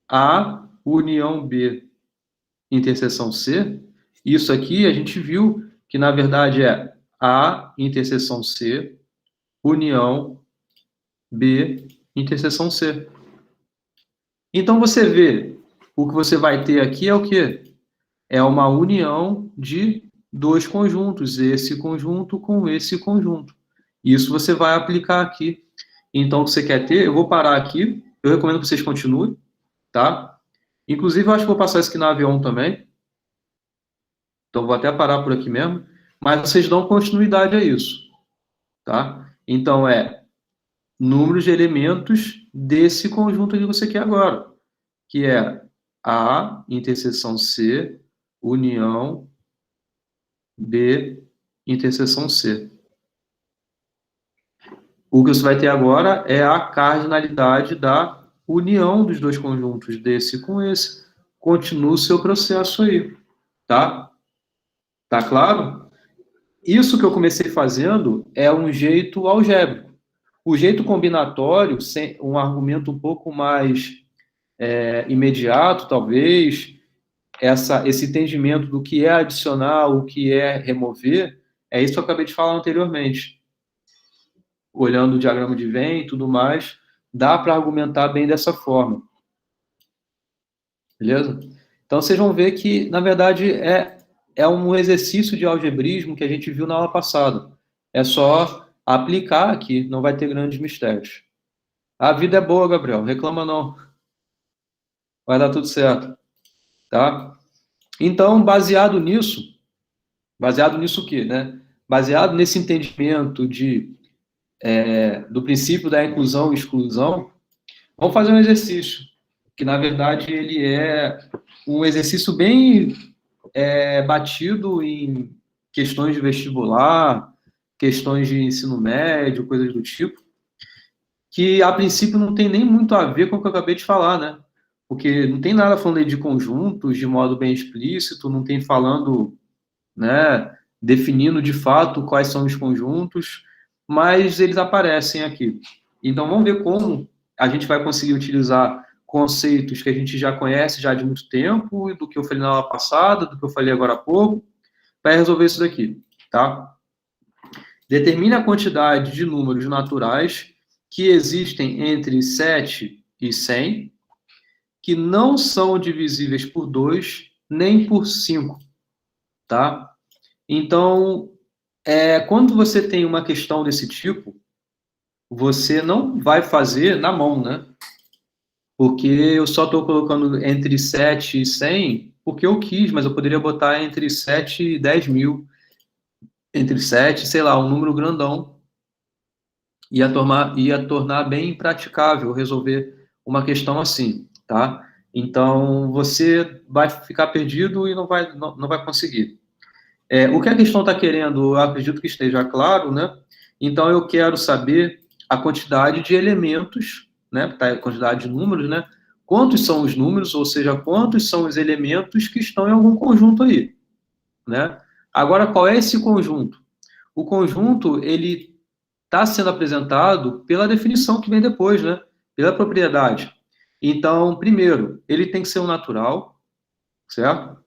A união B interseção C, isso aqui a gente viu que, na verdade, é A interseção C união B interseção C. Então, você vê, o que você vai ter aqui é o quê? É uma união de dois conjuntos, esse conjunto com esse conjunto. Isso você vai aplicar aqui. Então, o que você quer ter, eu vou parar aqui, eu recomendo que vocês continuem, tá? Inclusive, eu acho que vou passar isso aqui na avião também. Então, vou até parar por aqui mesmo. Mas vocês dão continuidade a isso, tá? Então, é número de elementos desse conjunto que você quer agora, que é A interseção C união B interseção C. O que você vai ter agora é a cardinalidade da união dos dois conjuntos, desse com esse. Continua o seu processo aí, tá? Tá claro? Isso que eu comecei fazendo é um jeito algébrico. O jeito combinatório, um argumento um pouco mais imediato, talvez, esse entendimento do que é adicionar, o que é remover, é isso que eu acabei de falar anteriormente. Olhando o diagrama de Venn e tudo mais, dá para argumentar bem dessa forma. Beleza? Então, vocês vão ver que, na verdade, é um exercício de algebrismo que a gente viu na aula passada. É só aplicar aqui, não vai ter grandes mistérios. A vida é boa, Gabriel, não reclama não. Vai dar tudo certo, tá? Então, baseado nisso o quê, né? Baseado nesse entendimento do princípio da inclusão e exclusão, vamos fazer um exercício, que na verdade ele é um exercício bem batido em questões de vestibular, questões de ensino médio, coisas do tipo, que a princípio não tem nem muito a ver com o que eu acabei de falar, né? Porque não tem nada falando aí de conjuntos de modo bem explícito, não tem falando, né, definindo de fato quais são os conjuntos, mas eles aparecem aqui. Então vamos ver como a gente vai conseguir utilizar conceitos que a gente já conhece já de muito tempo, do que eu falei na aula passada, do que eu falei agora há pouco, para resolver isso daqui, tá? Determine a quantidade de números naturais que existem entre 7 e 100, que não são divisíveis por 2 nem por 5, tá? Então, quando você tem uma questão desse tipo, você não vai fazer na mão, né? Porque eu só estou colocando entre 7 e 100 porque eu quis, mas eu poderia botar entre 7 e 10 mil, entre 7, sei lá, um número grandão, ia tornar bem impraticável resolver uma questão assim, tá? Então, você vai ficar perdido e não vai conseguir. O que a questão está querendo, eu acredito que esteja claro, né? Então, eu quero saber a quantidade de elementos, né? A quantidade de números, né? Quantos são os números, ou seja, quantos são os elementos que estão em algum conjunto aí, né? Agora, qual é esse conjunto? O conjunto, ele está sendo apresentado pela definição que vem depois, né? Pela propriedade. Então, primeiro, ele tem que ser um natural, certo?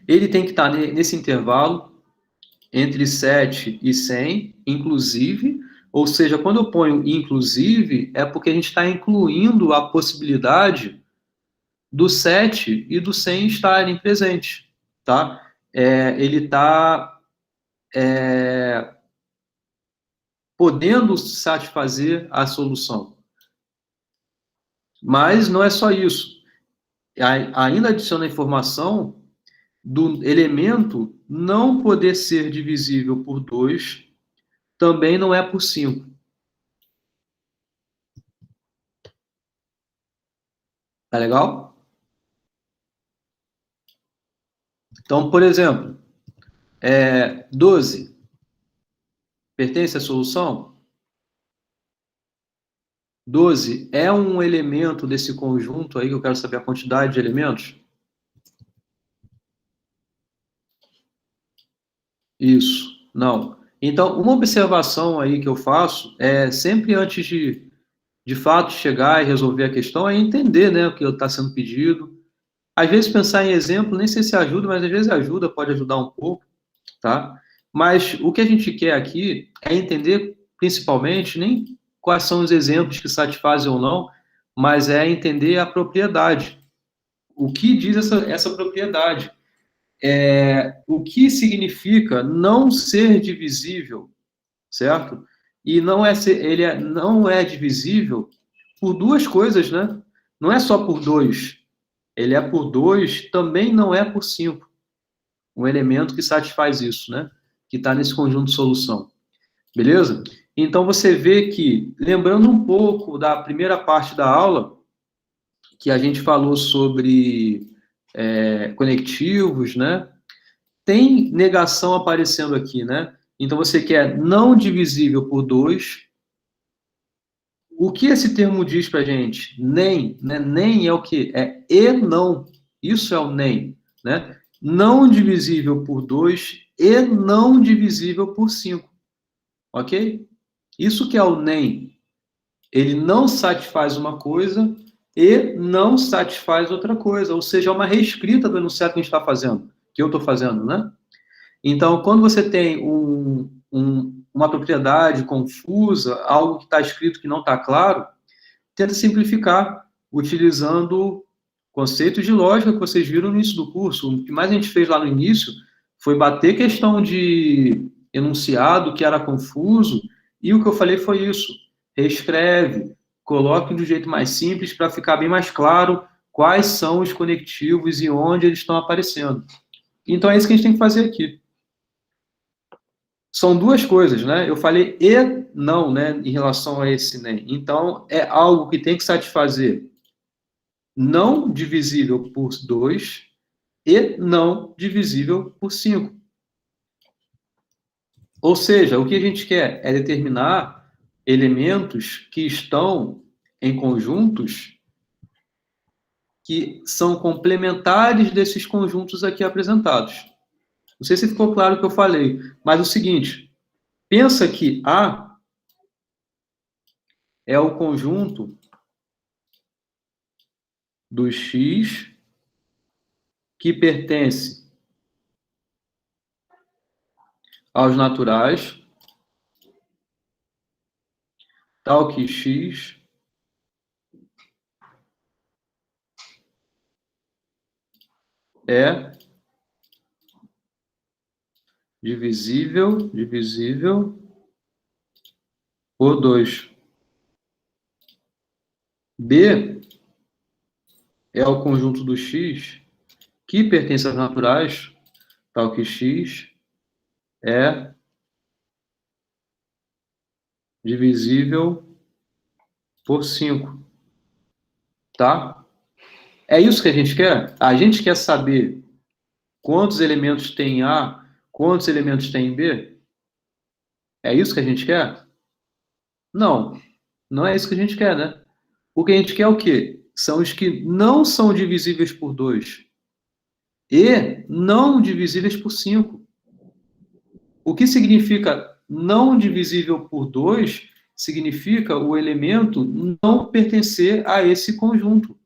Ele tem que estar nesse intervalo entre 7 e 100, inclusive, ou seja, quando eu ponho inclusive, é porque a gente está incluindo a possibilidade do 7 e do 100 estarem presentes, tá? Ele está podendo satisfazer a solução. Mas não é só isso. Ainda adiciona a informação do elemento não poder ser divisível por 2, também não é por 5. Tá legal? Então, por exemplo, 12 pertence à solução? 12 é um elemento desse conjunto aí, que eu quero saber a quantidade de elementos? Isso, não. Então, uma observação aí que eu faço é sempre antes de fato chegar e resolver a questão é entender, né, o que está sendo pedido. Às vezes pensar em exemplo, nem sei se ajuda, mas às vezes ajuda, pode ajudar um pouco, tá? Mas o que a gente quer aqui é entender, principalmente, nem quais são os exemplos que satisfazem ou não, mas é entender a propriedade. O que diz essa propriedade? O que significa não ser divisível, certo? E não é divisível por duas coisas, né? Não é só por 2. Ele é por 2, também não é por 5. Um elemento que satisfaz isso, né? Que está nesse conjunto de solução. Beleza? Então você vê que, lembrando um pouco da primeira parte da aula, que a gente falou sobre conectivos, né? Tem negação aparecendo aqui, né? Então você quer não divisível por 2. O que esse termo diz para gente? Nem, né? Nem é o que? É e não. Isso é o nem, né? Não divisível por 2 e não divisível por 5. Ok? Isso que é o nem. Ele não satisfaz uma coisa e não satisfaz outra coisa. Ou seja, é uma reescrita do enunciado que a gente está fazendo, que eu estou fazendo, né? Então, quando você tem uma propriedade confusa, algo que está escrito que não está claro, tenta simplificar utilizando conceitos de lógica que vocês viram no início do curso. O que mais a gente fez lá no início foi bater questão de enunciado que era confuso, e o que eu falei foi isso. reescreve, coloque de um jeito mais simples para ficar bem mais claro quais são os conectivos e onde eles estão aparecendo. Então, é isso que a gente tem que fazer aqui. São duas coisas, né? Eu falei e não, né, em relação a esse nem. Então, é algo que tem que satisfazer não divisível por 2 e não divisível por 5. Ou seja, o que a gente quer é determinar elementos que estão em conjuntos que são complementares desses conjuntos aqui apresentados. Não sei se ficou claro o que eu falei, mas é o seguinte, pensa que A é o conjunto do X que pertence aos naturais, tal que X é divisível por 2. B é o conjunto do X que pertence aos naturais, tal que X é divisível por 5. Tá? É isso que a gente quer? A gente quer saber quantos elementos tem A, quantos elementos tem B? É isso que a gente quer? Não, não é isso que a gente quer, né? O que a gente quer é o quê? São os que não são divisíveis por 2 e não divisíveis por 5. O que significa não divisível por 2 significa o elemento não pertencer a esse conjunto.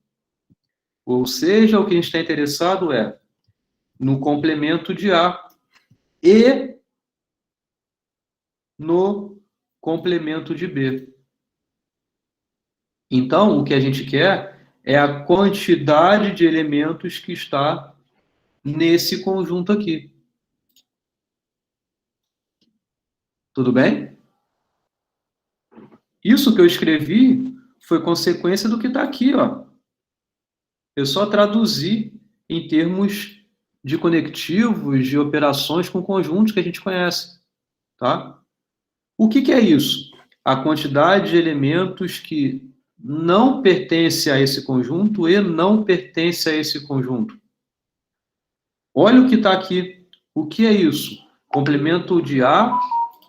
Ou seja, o que a gente está interessado é no complemento de A e no complemento de B. Então, o que a gente quer é a quantidade de elementos que está nesse conjunto aqui. Tudo bem? Isso que eu escrevi foi consequência do que está aqui, ó. Eu só traduzi em termos de conectivos, de operações com conjuntos que a gente conhece, tá? O que é isso? A quantidade de elementos que não pertence a esse conjunto e não pertence a esse conjunto. Olha o que está aqui. O que é isso? Complemento de A,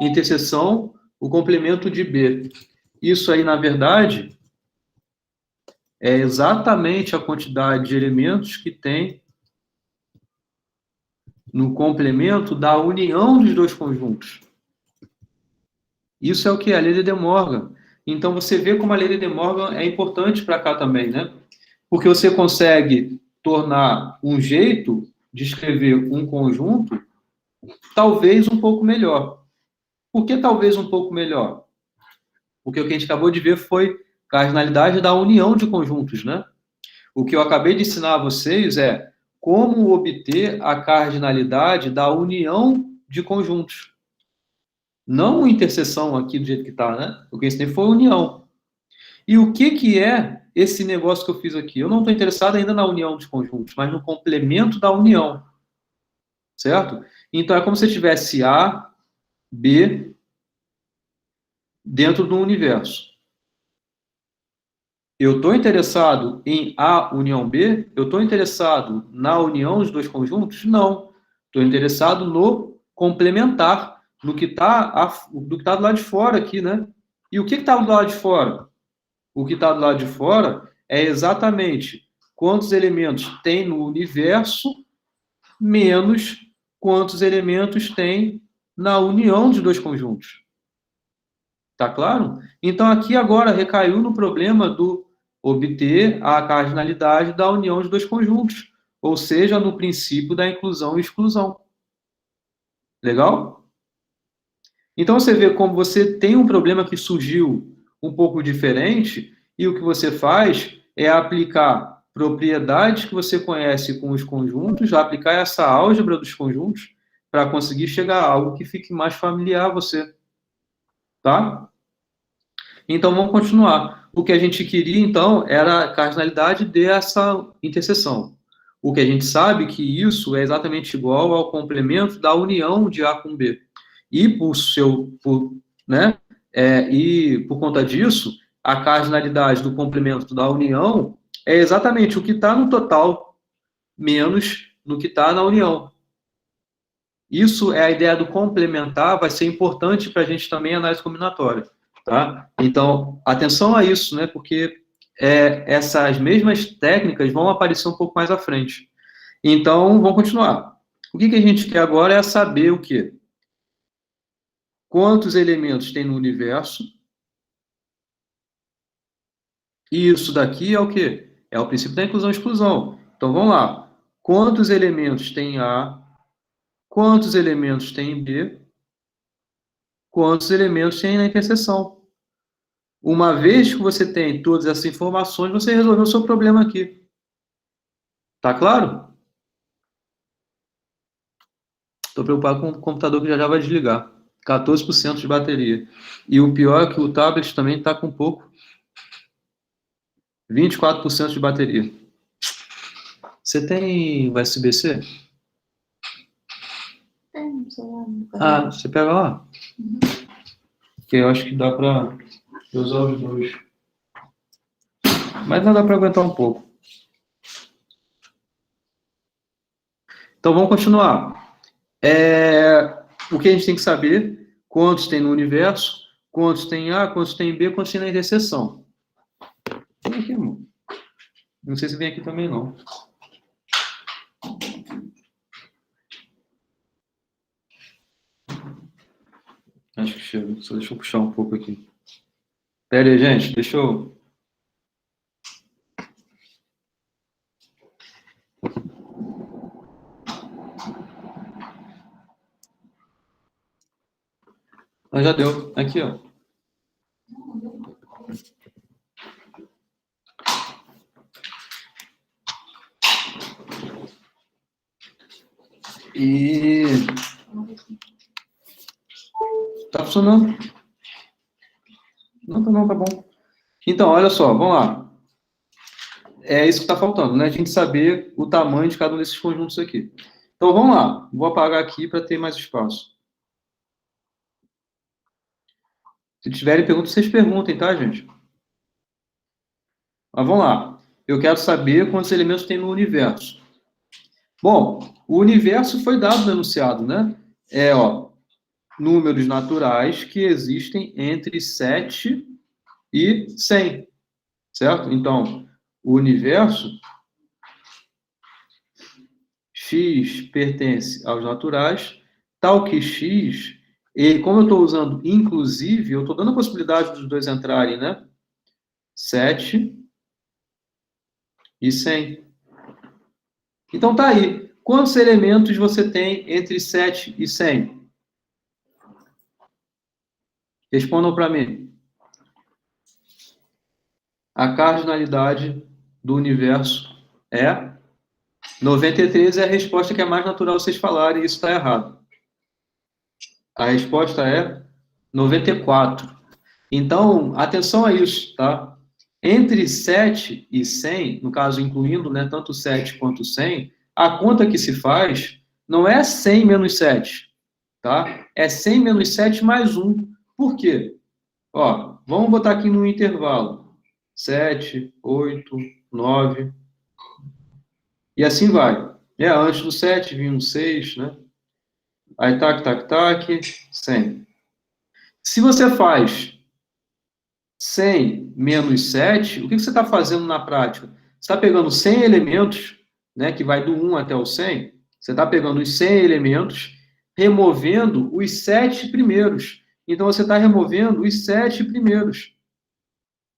interseção, o complemento de B. Isso aí, na verdade, é exatamente a quantidade de elementos que tem no complemento da união dos dois conjuntos. Isso é o que? A lei de De Morgan. Então, você vê como a lei de De Morgan é importante para cá também, né? Porque você consegue tornar um jeito de escrever um conjunto talvez um pouco melhor. Por que talvez um pouco melhor? Porque o que a gente acabou de ver foi cardinalidade da união de conjuntos, né? O que eu acabei de ensinar a vocês é como obter a cardinalidade da união de conjuntos. Não interseção aqui do jeito que está, né? O que eu ensinei foi união. E o que é esse negócio que eu fiz aqui? Eu não estou interessado ainda na união dos conjuntos, mas no complemento da união. Certo? Então é como se tivesse A, B dentro do universo. Eu estou interessado em A união B? Eu estou interessado na união dos dois conjuntos? Não. Estou interessado no complementar, no que está do lado de fora aqui, né? E o que está do lado de fora? O que está do lado de fora é exatamente quantos elementos tem no universo menos quantos elementos tem na união de dois conjuntos. Tá claro? Então, aqui agora recaiu no problema do obter a cardinalidade da união de dois conjuntos, ou seja, no princípio da inclusão e exclusão. Legal? Então, você vê como você tem um problema que surgiu um pouco diferente, e o que você faz é aplicar propriedades que você conhece com os conjuntos, aplicar essa álgebra dos conjuntos, para conseguir chegar a algo que fique mais familiar a você. Tá? Então, vamos continuar. O que a gente queria, então, era a cardinalidade dessa interseção. O que a gente sabe que isso é exatamente igual ao complemento da união de A com B. E né, e por conta disso, a cardinalidade do complemento da união é exatamente o que está no total menos no que está na união. Isso é a ideia do complementar, vai ser importante para a gente também em análise combinatória, tá? Então, atenção a isso, né? Porque essas mesmas técnicas vão aparecer um pouco mais à frente. Então, vamos continuar. O que a gente quer agora é saber o quê? Quantos elementos tem no universo? E isso daqui é o quê? É o princípio da inclusão e exclusão. Então, vamos lá. Quantos elementos tem A? Quantos elementos tem B? Quantos elementos tem na interseção? Uma vez que você tem todas essas informações, você resolveu o seu problema aqui. Tá claro? Estou preocupado com o computador que já vai desligar. 14% de bateria. E o pior é que o tablet também está com pouco. 24% de bateria. Você tem USB-C? Tem no celular. Ah, você pega lá. Que eu acho que dá para usar os dois. Mas não dá para aguentar um pouco. Então vamos continuar. O que a gente tem que saber? Quantos tem no universo? Quantos tem A? Quantos tem B? Quantos tem na interseção? Vem aqui, irmão. Não sei se vem aqui também, não. Acho que chega. Só deixa eu puxar um pouco aqui. Pera aí, gente. Deixa eu... Ah, já deu. Aqui, ó. E... Tá funcionando? Não, tá bom. Então, olha só, vamos lá. É isso que está faltando, né? A gente saber o tamanho de cada um desses conjuntos aqui. Então, vamos lá. Vou apagar aqui para ter mais espaço. Se tiverem perguntas, vocês perguntem, tá, gente? Mas vamos lá. Eu quero saber quantos elementos tem no universo. Bom, o universo foi dado no enunciado, né? Números naturais que existem entre 7 e 100, certo? Então, o universo, x pertence aos naturais, tal que x, e como eu estou usando inclusive, eu estou dando a possibilidade dos dois entrarem, né? 7 e 100. Então, tá aí. Quantos elementos você tem entre 7 e 100? Respondam para mim. A cardinalidade do universo é 93, é a resposta que é mais natural vocês falarem, e isso está errado. A resposta é 94. Então, atenção a isso, tá? Entre 7 e 100, no caso incluindo, né, tanto 7 quanto 100, a conta que se faz não é 100 menos 7, tá? É 100 menos 7 mais 1. Por quê? Ó, vamos botar aqui no intervalo. 7, 8, 9. E assim vai. Antes do 7 vinha um 6, né? Aí tac, 100. Se você faz 100 menos 7, o que você está fazendo na prática? Você está pegando 100 elementos, né, que vai do 1 até o 100, você está pegando os 100 elementos, removendo os 7 primeiros. Então, você está removendo os 7 primeiros.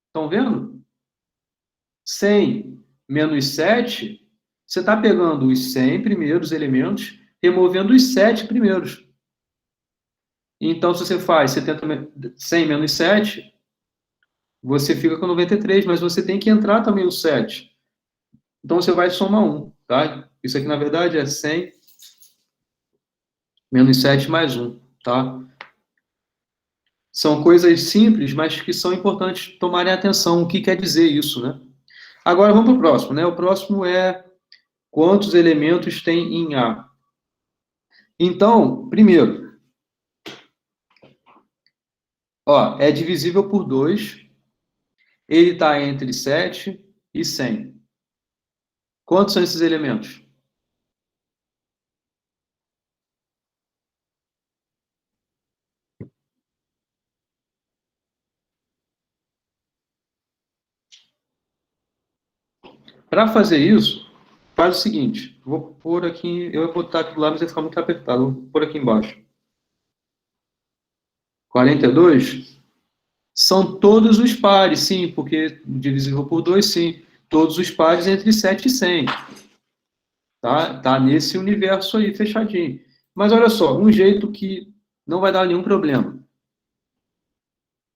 Estão vendo? 100 menos 7, você está pegando os 100 primeiros elementos, removendo os 7 primeiros. Então, se você faz 100 menos 7, você fica com 93, mas você tem que entrar também o 7. Então, você vai somar 1, tá? Isso aqui, na verdade, é 100 menos 7 mais 1, tá? São coisas simples, mas que são importantes tomarem atenção. O que quer dizer isso, né? Agora vamos para o próximo, né? O próximo é quantos elementos tem em A. Então, primeiro, ó, é divisível por 2. Ele está entre 7 e 100. Quantos são esses elementos? Para fazer isso, faz o seguinte. Vou pôr aqui, eu vou botar aqui do lado, mas vai ficar muito apertado. Vou pôr aqui embaixo. 42 são todos os pares, sim, porque divisível por 2, sim. Todos os pares entre 7 e 100. Tá nesse universo aí, fechadinho. Mas olha só, um jeito que não vai dar nenhum problema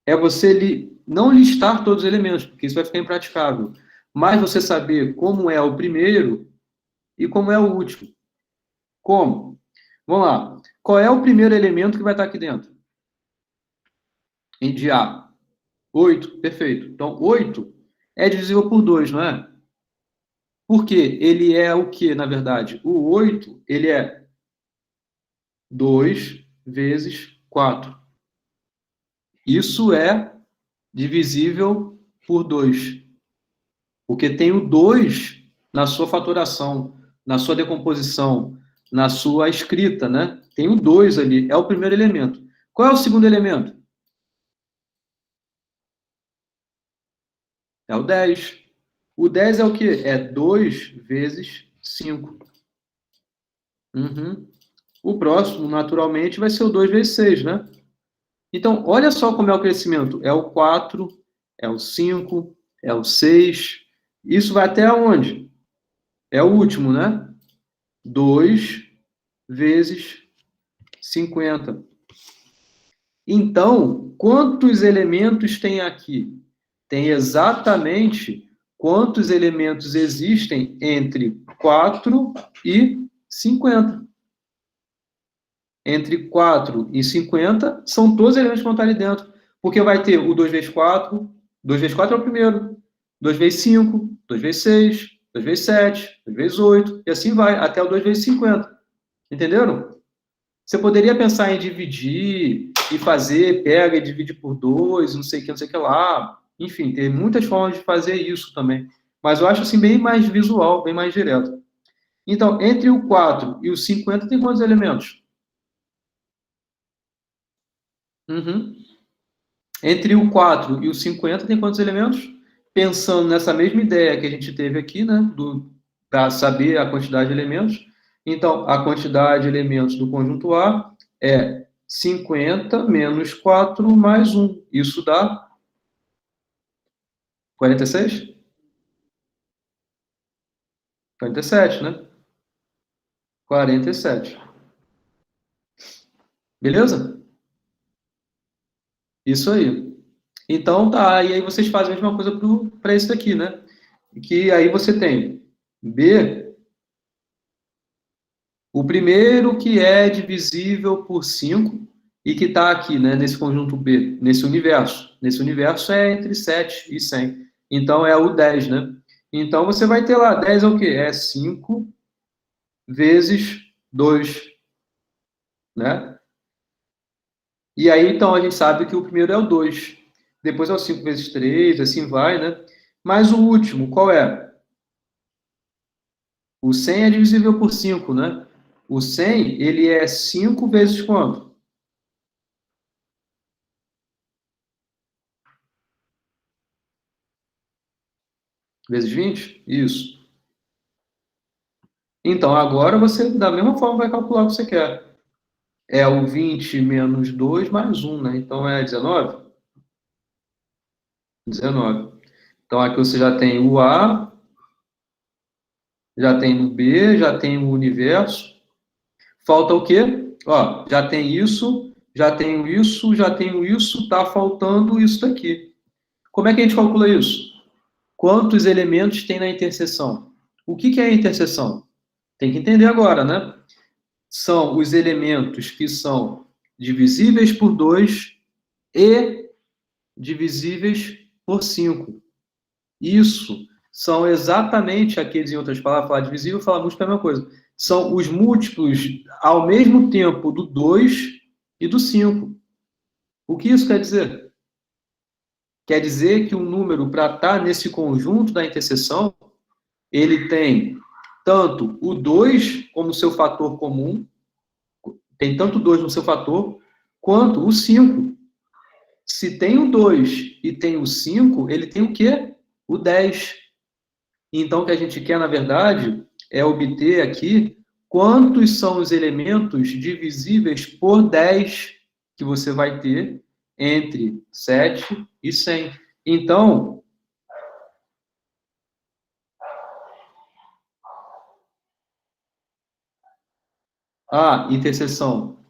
é você não listar todos os elementos, porque isso vai ficar impraticável. Mas você saber como é o primeiro e como é o último. Como? Vamos lá. Qual é o primeiro elemento que vai estar aqui dentro? Em de A. 8, perfeito. Então, 8 é divisível por 2, não é? Por quê? Ele é o que, na verdade? O 8, ele é 2 vezes 4. Isso é divisível por 2. Porque tem o 2 na sua fatoração, na sua decomposição, na sua escrita, né? Tem o 2 ali, é o primeiro elemento. Qual é o segundo elemento? É o 10. O 10 é o quê? É 2 vezes 5. Uhum. O próximo, naturalmente, vai ser o 2 vezes 6, né? Então, olha só como é o crescimento. É o 4, é o 5, é o 6. Isso vai até onde? É o último, né? 2 vezes 50. Então, quantos elementos tem aqui? Tem exatamente quantos elementos existem entre 4 e 50. Entre 4 e 50 são todos os elementos que vão estar ali dentro. Porque vai ter o 2 vezes 4, 2 vezes 4 é o primeiro, 2 vezes 5, 2 vezes 6, 2 vezes 7, 2 vezes 8, e assim vai, até o 2 vezes 50. Entenderam? Você poderia pensar em dividir e fazer, pega e divide por 2, não sei o que, não sei o que lá. Enfim, tem muitas formas de fazer isso também. Mas eu acho assim bem mais visual, bem mais direto. Então, entre o 4 e o 50 tem quantos elementos? Uhum. Entre o 4 e o 50 tem quantos elementos? Pensando nessa mesma ideia que a gente teve aqui, né? Para saber a quantidade de elementos. Então, a quantidade de elementos do conjunto A é 50 menos 4 mais 1. Isso dá 46? 47, né? 47. Beleza? Isso aí. Então, tá. E aí vocês fazem a mesma coisa para isso daqui, né? Que aí você tem B. O primeiro que é divisível por 5 e que está aqui, né, nesse conjunto B, nesse universo. Nesse universo é entre 7 e 100. Então, é o 10, né? Então, você vai ter lá, 10 é o quê? É 5 vezes 2, né? E aí, então, a gente sabe que o primeiro é o 2. Depois é o 5 vezes 3, assim vai, né? Mas o último, qual é? O 100 é divisível por 5, né? O 100, ele é 5 vezes quanto? Vezes 20? Isso. Então, agora você, da mesma forma, vai calcular o que você quer. É o 20 menos 2 mais 1, né? Então, é 19? 19. Então, aqui você já tem o A, já tem o B, já tem o universo. Falta o quê? Ó, já tem isso, já tenho isso, já tenho isso, tá faltando isso daqui. Como é que a gente calcula isso? Quantos elementos tem na interseção? O que é a interseção? Tem que entender agora, né? São os elementos que são divisíveis por 2 e divisíveis por 5. Isso são exatamente aqueles, em outras palavras, falar divisível, falar múltiplo é a mesma coisa. São os múltiplos ao mesmo tempo do 2 e do 5. O que isso quer dizer? Quer dizer que um número, para estar nesse conjunto da interseção, ele tem tanto o 2 como seu fator comum, tem tanto o 2 no seu fator, quanto o 5. Se tem o 2 e tem o 5, ele tem o quê? O 10. Então, o que a gente quer, na verdade, é obter aqui quantos são os elementos divisíveis por 10 que você vai ter entre 7 e 100. Então, a interseção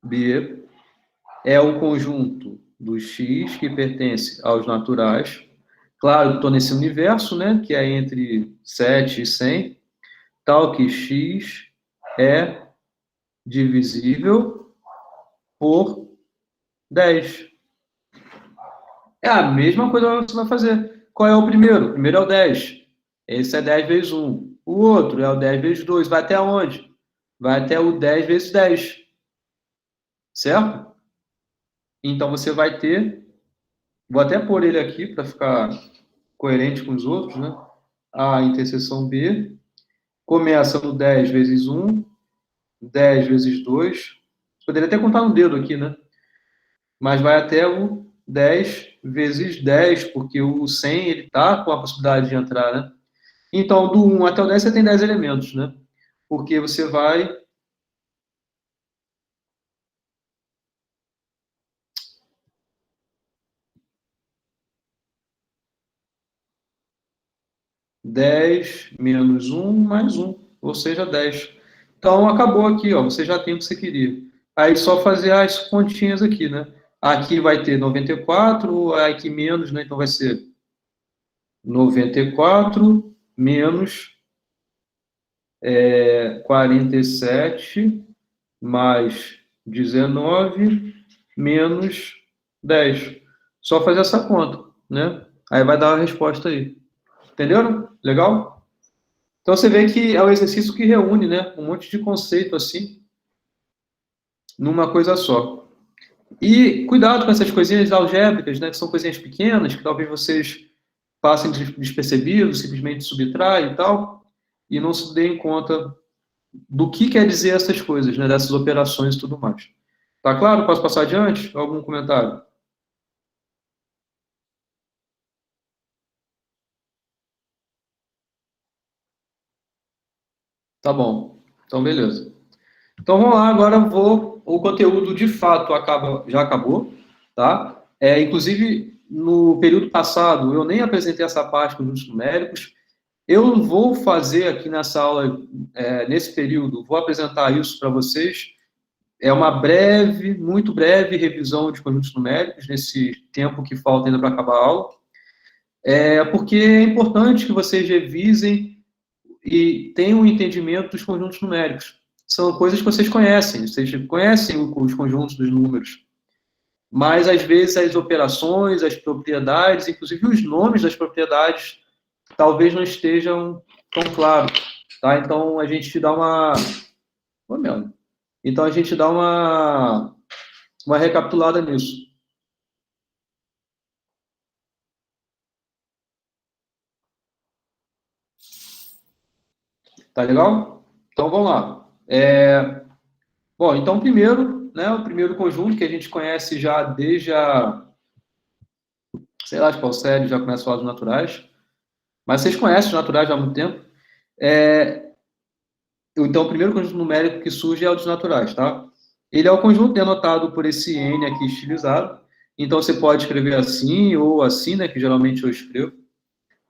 B é o conjunto do x que pertence aos naturais. Claro, estou nesse universo, né, que é entre 7 e 100, tal que x é divisível por 10. É a mesma coisa que você vai fazer. Qual é o primeiro? O primeiro é o 10. Esse é 10 vezes 1. O outro é o 10 vezes 2. Vai até onde? Vai até o 10 vezes 10. Certo? Então, você vai ter... Vou até pôr ele aqui para ficar coerente com os outros, né? A interseção B começa no 10 vezes 1, 10 vezes 2. Poderia até contar no dedo aqui, né? Mas vai até o 10 vezes 10, porque o 100 ele está com a possibilidade de entrar, né? Então, do 1 até o 10 você tem 10 elementos, né? Porque você vai... dez menos 1 mais 1, ou seja, 10. Então, acabou aqui, ó, você já tem o que você queria. Aí, só fazer as continhas aqui, né? Aqui vai ter 94, aqui menos, né? Então, vai ser 94 menos 47 mais 19 menos 10. Só fazer essa conta, né? Aí vai dar a resposta aí. Entenderam? Legal? Então você vê que é um exercício que reúne, né, um monte de conceito assim numa coisa só. E cuidado com essas coisinhas algébricas, né, que são coisinhas pequenas que talvez vocês passem despercebidos, simplesmente subtraem e tal, e não se deem conta do que quer dizer essas coisas, né, dessas operações e tudo mais. Tá claro? Posso passar adiante? Algum comentário? Tá bom. Então, beleza. Então, vamos lá. Agora o conteúdo de fato já acabou, tá? Inclusive, no período passado, eu nem apresentei essa parte com os numéricos. Eu vou fazer aqui nessa aula, nesse período, vou apresentar isso para vocês. É uma breve, muito breve revisão de conjuntos numéricos nesse tempo que falta ainda para acabar a aula. Porque é importante que vocês revisem e tenham um entendimento dos conjuntos numéricos. São coisas que vocês conhecem os conjuntos dos números, mas às vezes as operações, as propriedades, inclusive os nomes das propriedades, talvez não estejam tão claros, tá? Então a gente dá uma... Ô, meu. Então a gente dá uma recapitulada nisso. Tá legal? Então vamos lá. Bom, então primeiro, né, o primeiro conjunto que a gente conhece já desde sei lá, de qual série, já começa a falar dos naturais, mas vocês conhecem os naturais já há muito tempo. Então, o primeiro conjunto numérico que surge é o dos naturais, tá? Ele é o conjunto denotado por esse n aqui estilizado. Então, você pode escrever assim ou assim, né, que geralmente eu escrevo.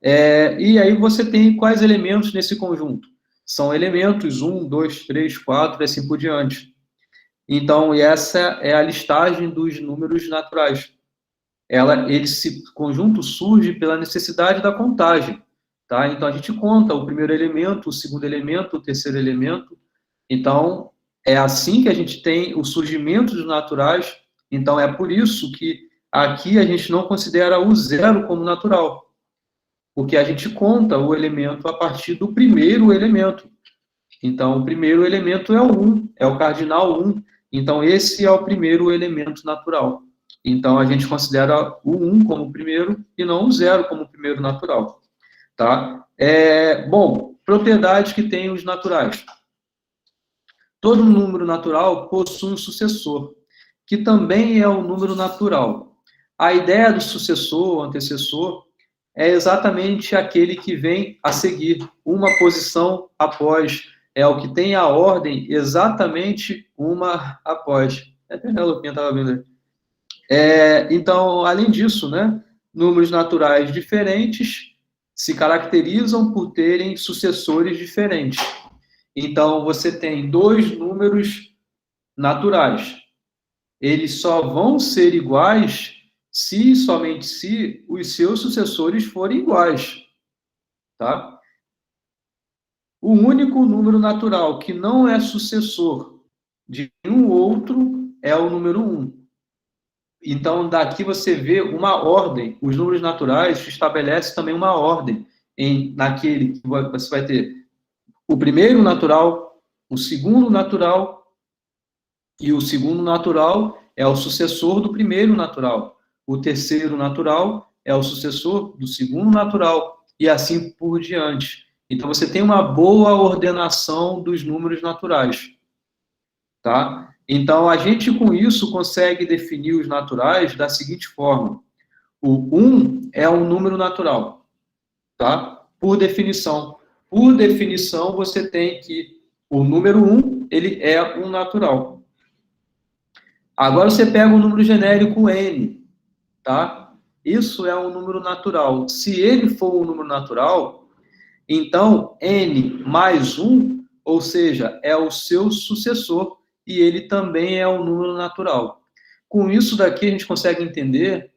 E aí você tem quais elementos nesse conjunto? São elementos 1, 2, 3, 4 e assim por diante. Então, essa é a listagem dos números naturais. Esse conjunto surge pela necessidade da contagem. Tá? Então, a gente conta o primeiro elemento, o segundo elemento, o terceiro elemento. Então, é assim que a gente tem o surgimento dos naturais Então, é por isso que aqui a gente não considera o zero como natural, porque a gente conta o elemento a partir do primeiro elemento. Então, o primeiro elemento é o 1, é o cardinal 1. Então, esse é o primeiro elemento natural. Então, a gente considera o 1 como o primeiro e não o zero como o primeiro natural. Tá? Bom, propriedades que têm os naturais. Todo número natural possui um sucessor, que também é o número natural. A ideia do sucessor, antecessor, é exatamente aquele que vem a seguir, uma posição após. É o que tem a ordem exatamente uma após. É a Penelopinha estava vendo. Então, além disso, né, números naturais diferentes se caracterizam por terem sucessores diferentes. Então, você tem dois números naturais. Eles só vão ser iguais se, somente se, os seus sucessores forem iguais. Tá? O único número natural que não é sucessor de um outro é o número 1. Então, daqui você vê uma ordem. Os números naturais estabelecem também uma ordem naquele que você vai ter o primeiro natural, o segundo natural, e o segundo natural é o sucessor do primeiro natural. O terceiro natural é o sucessor do segundo natural, e assim por diante. Então, você tem uma boa ordenação dos números naturais. Tá? Então, a gente, com isso, consegue definir os naturais da seguinte forma. O 1 é um número natural, tá? Por definição. Por definição, você tem que o número 1, ele é um natural. Agora você pega o número genérico n, tá? Isso é um número natural. Se ele for um número natural, então n mais 1, ou seja, é o seu sucessor, e ele também é um número natural. Com isso daqui a gente consegue entender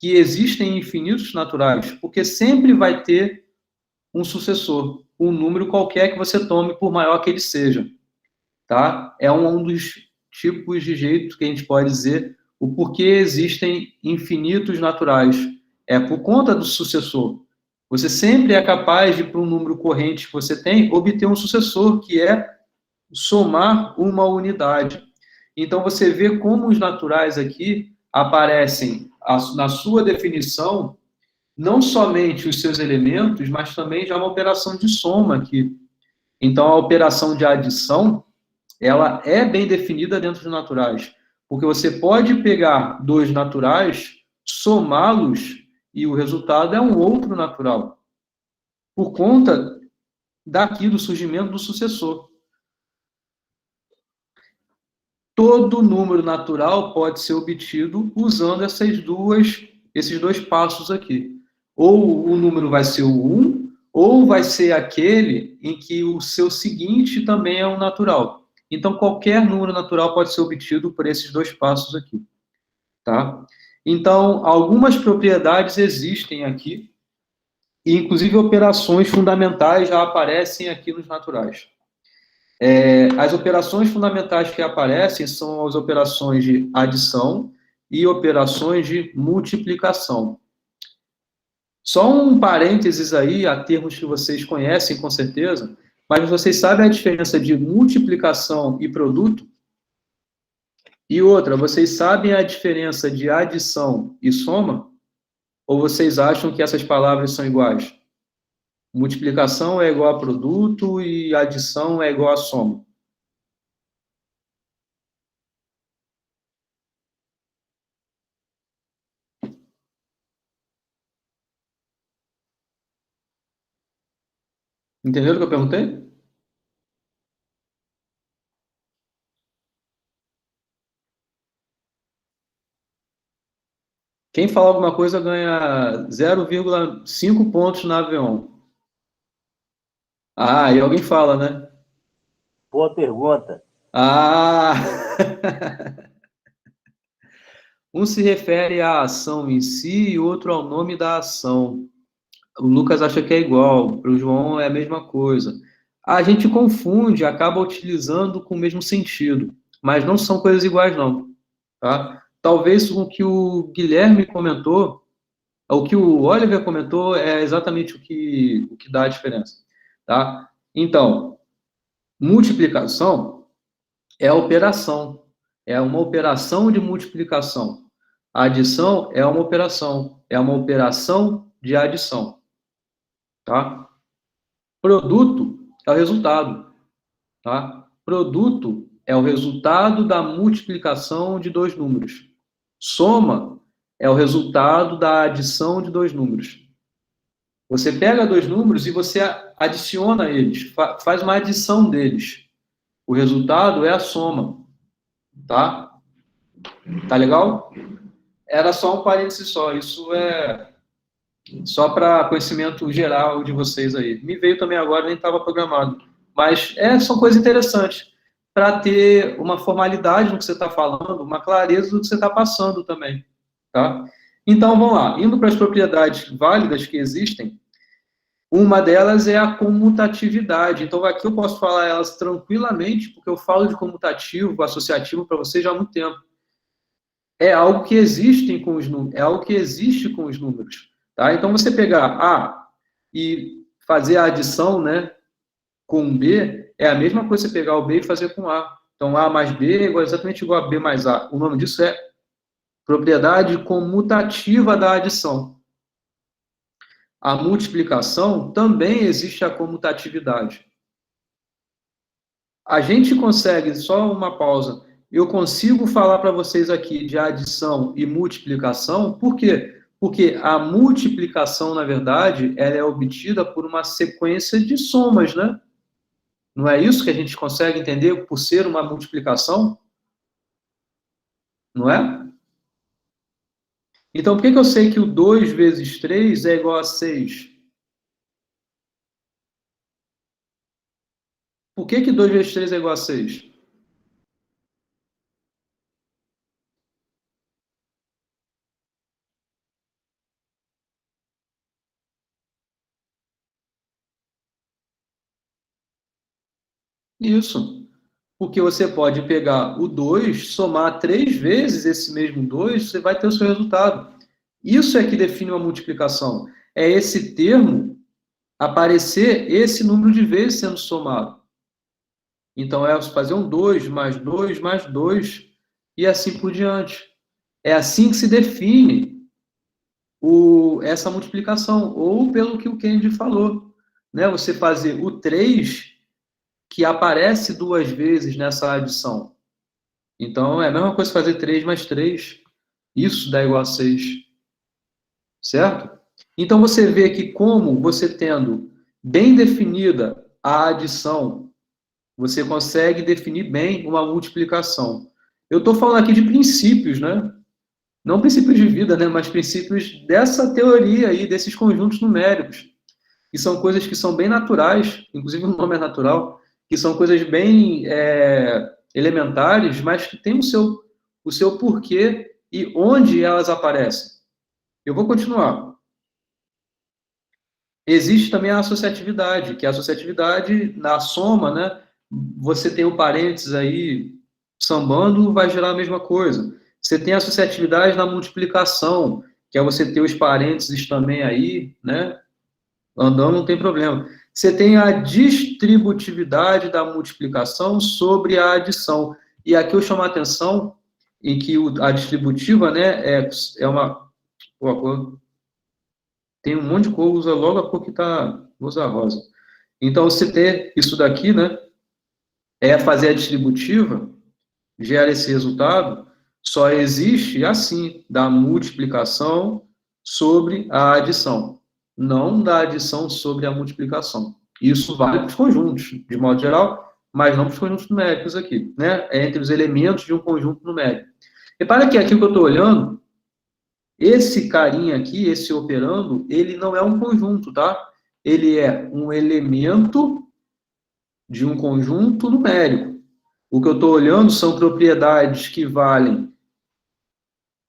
que existem infinitos naturais, porque sempre vai ter um sucessor, um número qualquer que você tome, por maior que ele seja. Tá? É um dos tipos de jeito que a gente pode dizer o porquê existem infinitos naturais. É por conta do sucessor. Você sempre é capaz de, para um número corrente que você tem, obter um sucessor, que é somar uma unidade. Então, você vê como os naturais aqui aparecem na sua definição, não somente os seus elementos, mas também já uma operação de soma aqui. Então, a operação de adição, ela é bem definida dentro dos naturais, porque você pode pegar dois naturais, somá-los, e o resultado é um outro natural, por conta daqui do surgimento do sucessor. Todo número natural pode ser obtido usando esses dois passos aqui. Ou o número vai ser o 1, ou vai ser aquele em que o seu seguinte também é um natural. Então, qualquer número natural pode ser obtido por esses dois passos aqui. Tá? Então, algumas propriedades existem aqui, e inclusive operações fundamentais já aparecem aqui nos naturais. As operações fundamentais que aparecem são as operações de adição e operações de multiplicação. Só um parênteses aí, a termos que vocês conhecem com certeza, mas vocês sabem a diferença de multiplicação e produto? E outra, vocês sabem a diferença de adição e soma? Ou vocês acham que essas palavras são iguais? Multiplicação é igual a produto e adição é igual a soma. Entenderam o que eu perguntei? Quem falar alguma coisa ganha 0,5 pontos na Aveon. Ah, e alguém fala, né? Boa pergunta. Ah! Um se refere à ação em si e outro ao nome da ação. O Lucas acha que é igual, para o João é a mesma coisa. A gente confunde, acaba utilizando com o mesmo sentido, mas não são coisas iguais, não. Tá? talvez o que o Guilherme comentou, o que o Oliver comentou é exatamente o que dá a diferença, tá? Então, multiplicação é a operação, é uma operação de multiplicação. A adição é uma operação de adição, tá? Produto é o resultado, tá? Produto é o resultado da multiplicação de dois números. Soma é o resultado da adição de dois números. Você pega dois números e você adiciona eles, faz uma adição deles. O resultado é a soma, tá? Tá legal? Era só um parênteses só, isso é só para conhecimento geral de vocês aí. Me veio também agora, nem estava programado. Mas são coisas interessantes para ter uma formalidade no que você está falando, uma clareza do que você está passando também, tá? Então, vamos lá. Indo para as propriedades válidas que existem, uma delas é a comutatividade. Então, aqui eu posso falar elas tranquilamente, porque eu falo de comutativo, associativo para vocês já há muito tempo. É algo que existe com os números, é algo que existe com os números, tá? Então, você pegar A e fazer a adição, né, com B, é a mesma coisa você pegar o B e fazer com A. Então, A mais B é exatamente igual a B mais A. O nome disso é propriedade comutativa da adição. A multiplicação também existe a comutatividade. A gente consegue, só uma pausa, eu consigo falar para vocês aqui de adição e multiplicação, por quê? Porque a multiplicação, na verdade, ela é obtida por uma sequência de somas, né? Não é isso que a gente consegue entender por ser uma multiplicação? Não é? Então, por que eu sei que o 2 vezes 3 é igual a 6? Por que 2 vezes 3 é igual a 6? Isso. Porque você pode pegar o 2, somar 3 vezes esse mesmo 2, você vai ter o seu resultado. Isso é que define uma multiplicação. É esse termo aparecer esse número de vezes sendo somado. Então, é fazer um 2 mais 2 mais 2 e assim por diante. É assim que se define essa multiplicação, ou pelo que o Kennedy falou, né? Você fazer o 3 que aparece duas vezes nessa adição. Então, é a mesma coisa fazer 3 mais 3. Isso dá igual a 6. Certo? Então, você vê que como você tendo bem definida a adição, você consegue definir bem uma multiplicação. Eu estou falando aqui de princípios, né? Não princípios de vida, né? Mas princípios dessa teoria aí, desses conjuntos numéricos. E são coisas que são bem naturais, inclusive o nome é natural, que são coisas bem elementares, mas que têm o seu porquê e onde elas aparecem. Eu vou continuar. Existe também a associatividade, que a associatividade, na soma, né, você tem o parênteses aí sambando, vai gerar a mesma coisa. Você tem a associatividade na multiplicação, que é você ter os parênteses também aí, né, andando não tem problema. Você tem a distributividade da multiplicação sobre a adição. E aqui eu chamo a atenção em que a distributiva, né, é uma... Tem um monte de cor, usa logo a cor que está, usa rosa. Então, se ter isso daqui, né, é fazer a distributiva, gera esse resultado, só existe assim, da multiplicação sobre a adição, não da adição sobre a multiplicação. Isso vale para os conjuntos, de modo geral, mas não para os conjuntos numéricos aqui, né? É entre os elementos de um conjunto numérico. Repara que aqui que eu estou olhando, esse carinha aqui, esse operando, ele não é um conjunto, tá? Ele é um elemento de um conjunto numérico. O que eu estou olhando são propriedades que valem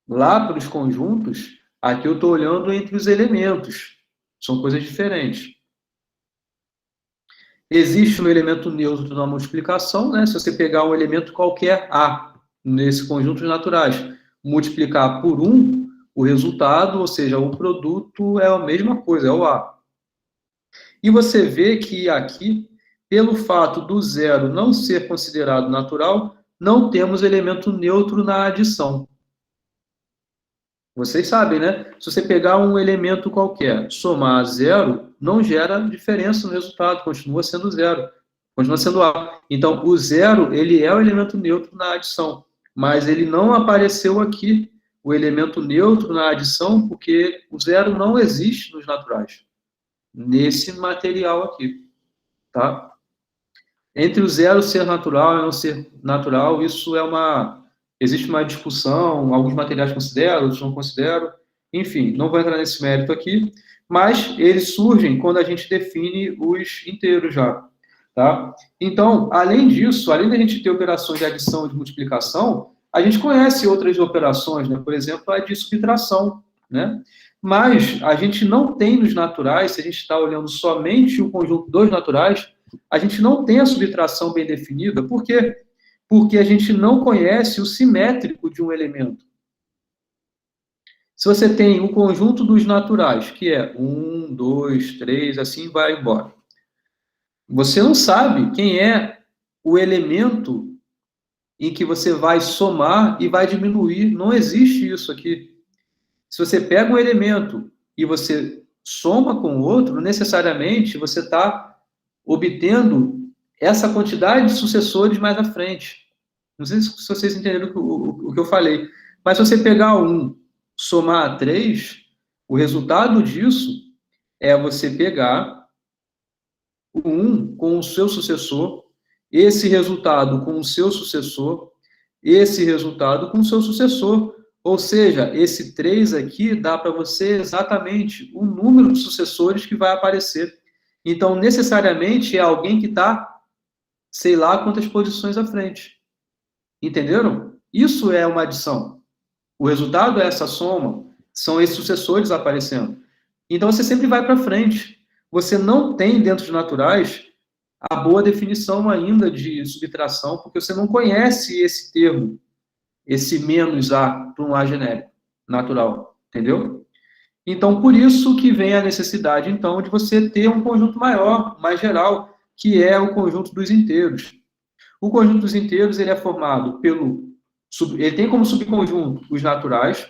lá para os conjuntos, aqui eu estou olhando entre os elementos. São coisas diferentes. Existe um elemento neutro na multiplicação, né? Se você pegar um elemento qualquer A, nesse conjunto de naturais, multiplicar por 1, o resultado, ou seja, o produto é a mesma coisa, é o A. E você vê que aqui, pelo fato do zero não ser considerado natural, não temos elemento neutro na adição. Vocês sabem, né? Se você pegar um elemento qualquer, somar a zero, não gera diferença no resultado, continua sendo zero, continua sendo A. Então, o zero, ele é o elemento neutro na adição, mas ele não apareceu aqui, o elemento neutro na adição, porque o zero não existe nos naturais, nesse material aqui, tá? Entre o zero ser natural e não ser natural, isso é uma... Existe uma discussão, alguns materiais consideram, outros não consideram. Enfim, não vou entrar nesse mérito aqui, mas eles surgem quando a gente define os inteiros já, tá? Então, além disso, além da gente ter operações de adição e de multiplicação, a gente conhece outras operações, né? Por exemplo, a de subtração, né? Mas a gente não tem nos naturais, se a gente está olhando somente o conjunto dos naturais, a gente não tem a subtração bem definida. Por quê? Porque a gente não conhece o simétrico de um elemento. Se você tem o conjunto dos naturais, que é 1, 2, 3, assim vai embora. Você não sabe quem é o elemento em que você vai somar e vai diminuir. Não existe isso aqui. Se você pega um elemento e você soma com o outro, necessariamente você está obtendo essa quantidade de sucessores mais à frente. Não sei se vocês entenderam o que eu falei. Mas se você pegar 1, somar a 3, o resultado disso é você pegar o 1 com o seu sucessor, esse resultado com o seu sucessor, esse resultado com o seu sucessor. Ou seja, esse 3 aqui dá para você exatamente o número de sucessores que vai aparecer. Então, necessariamente, é alguém que está, sei lá, quantas posições à frente. Entenderam? Isso é uma adição. O resultado é essa soma, são esses sucessores aparecendo. Então, você sempre vai para frente. Você não tem, dentro de naturais, a boa definição ainda de subtração, porque você não conhece esse termo, esse menos A para um A genérico, natural. Entendeu? Então, por isso que vem a necessidade, então, de você ter um conjunto maior, mais geral, que é o conjunto dos inteiros. O conjunto dos inteiros, ele é formado pelo... Ele tem como subconjunto os naturais,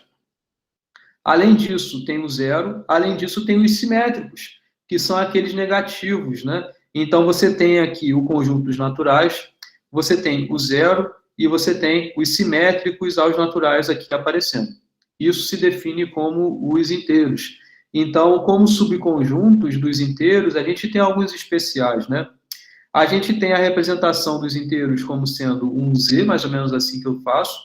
além disso tem o zero, além disso tem os simétricos, que são aqueles negativos, né? Então, você tem aqui o conjunto dos naturais, você tem o zero e você tem os simétricos aos naturais aqui aparecendo. Isso se define como os inteiros. Então, como subconjuntos dos inteiros, a gente tem alguns especiais, né? A gente tem a representação dos inteiros como sendo um Z, mais ou menos assim que eu faço.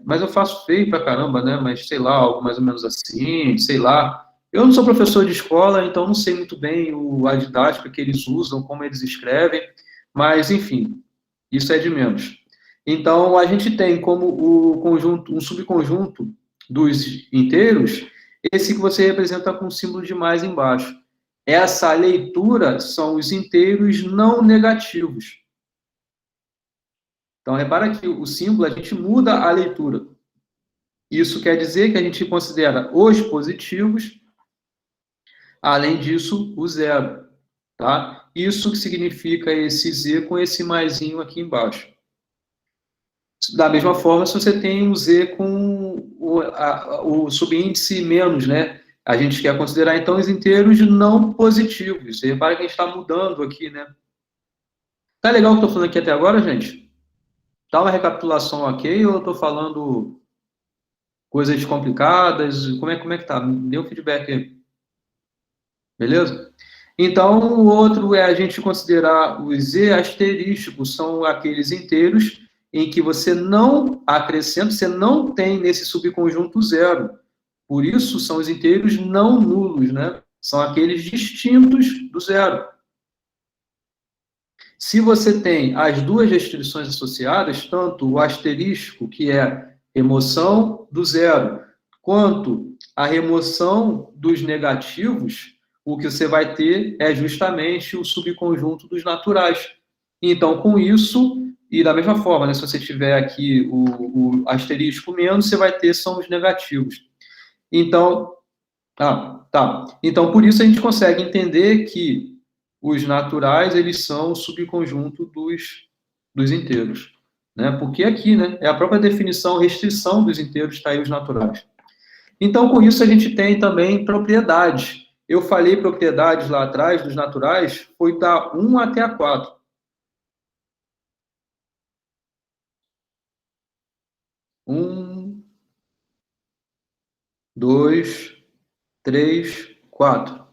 Mas eu faço feio pra caramba, né? Mas sei lá, algo mais ou menos assim, sei lá. Eu não sou professor de escola, então não sei muito bem a didática que eles usam, como eles escrevem, mas enfim, isso é de menos. Então, a gente tem como o conjunto, um subconjunto dos inteiros, esse que você representa com o símbolo de mais embaixo. Essa leitura são os inteiros não negativos. Então, repara que o símbolo, a gente muda a leitura. Isso quer dizer que a gente considera os positivos, além disso, o zero. Tá? Isso que significa esse Z com esse maisinho aqui embaixo. Da mesma forma, se você tem o Z com o subíndice menos, né? A gente quer considerar, então, os inteiros não positivos. Você repara que a gente está mudando aqui, né? Tá legal o que eu estou falando aqui até agora, gente? Tá uma recapitulação ok ou eu estou falando coisas complicadas? Como é que tá? Me dê um feedback aí. Beleza? Então, o outro é a gente considerar os Z asterísticos, são aqueles inteiros em que você não acrescenta, você não tem nesse subconjunto zero. Por isso, são os inteiros não nulos, né? São aqueles distintos do zero. Se você tem as duas restrições associadas, tanto o asterístico, que é remoção do zero, quanto a remoção dos negativos, o que você vai ter é justamente o subconjunto dos naturais. Então, com isso, E da mesma forma, né, se você tiver aqui o asterisco menos, você vai ter são os negativos. Então, tá. Então, por isso a gente consegue entender que os naturais, eles são o subconjunto dos inteiros. Né? Porque aqui, né, é a própria definição, restrição dos inteiros, está aí os naturais. Então, com isso, a gente tem também propriedades. Eu falei propriedades lá atrás, dos naturais, foi da 1 até a 4. 1, 2, 3, 4.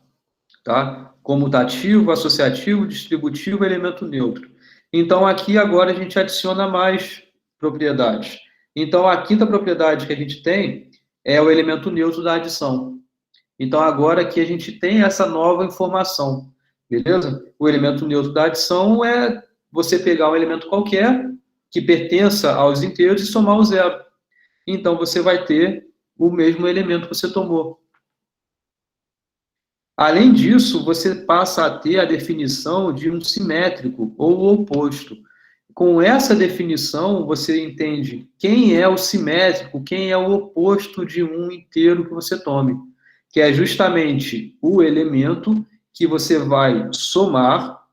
Tá? Comutativo, associativo, distributivo, elemento neutro. Então, aqui agora a gente adiciona mais propriedades. Então, a quinta propriedade que a gente tem é o elemento neutro da adição. Então, agora aqui a gente tem essa nova informação, beleza? O elemento neutro da adição é você pegar um elemento qualquer que pertença aos inteiros e somar o zero. Então, você vai ter o mesmo elemento que você tomou. Além disso, você passa a ter a definição de um simétrico ou o oposto. Com essa definição, você entende quem é o simétrico, quem é o oposto de um inteiro que você tome, que é justamente o elemento que você vai somar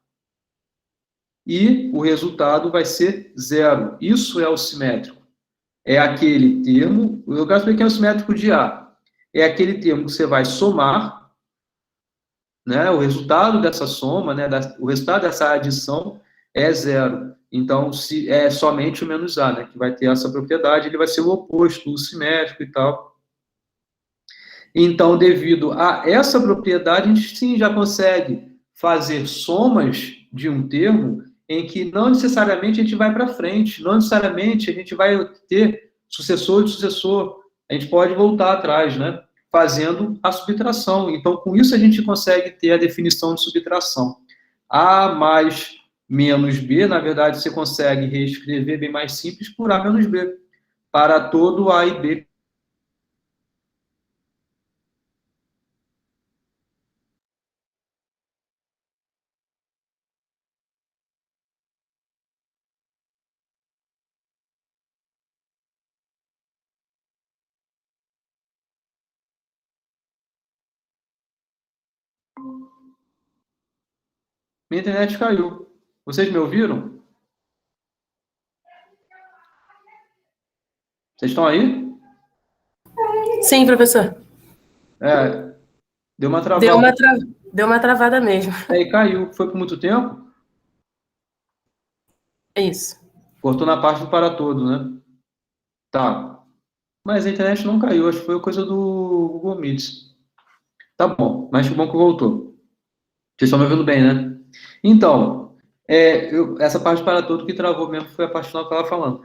e o resultado vai ser zero. Isso é o simétrico. É aquele termo, eu quero saber quem é o simétrico de A. É aquele termo que você vai somar, né, o resultado dessa soma, né, o resultado dessa adição é zero. Então, se é somente o menos A, né, que vai ter essa propriedade, ele vai ser o oposto, o simétrico e tal. Então, devido a essa propriedade, a gente sim já consegue fazer somas de um termo em que não necessariamente a gente vai para frente, não necessariamente a gente vai ter sucessor de sucessor, a gente pode voltar atrás, né? Fazendo a subtração. Então, com isso, a gente consegue ter a definição de subtração. A mais menos B, na verdade, você consegue reescrever bem mais simples por A menos B, para todo A e B. Minha internet caiu. Vocês me ouviram? Vocês estão aí? Sim, professor. Deu uma travada. Deu uma travada mesmo. Aí caiu. Foi por muito tempo? É isso. Cortou na parte do para todo, né? Tá. Mas a internet não caiu. Acho que foi coisa do Google Meet. Tá bom. Mas que bom que voltou. Vocês estão me ouvindo bem, né? Então, essa parte do para todo que travou mesmo foi a parte final que eu estava falando.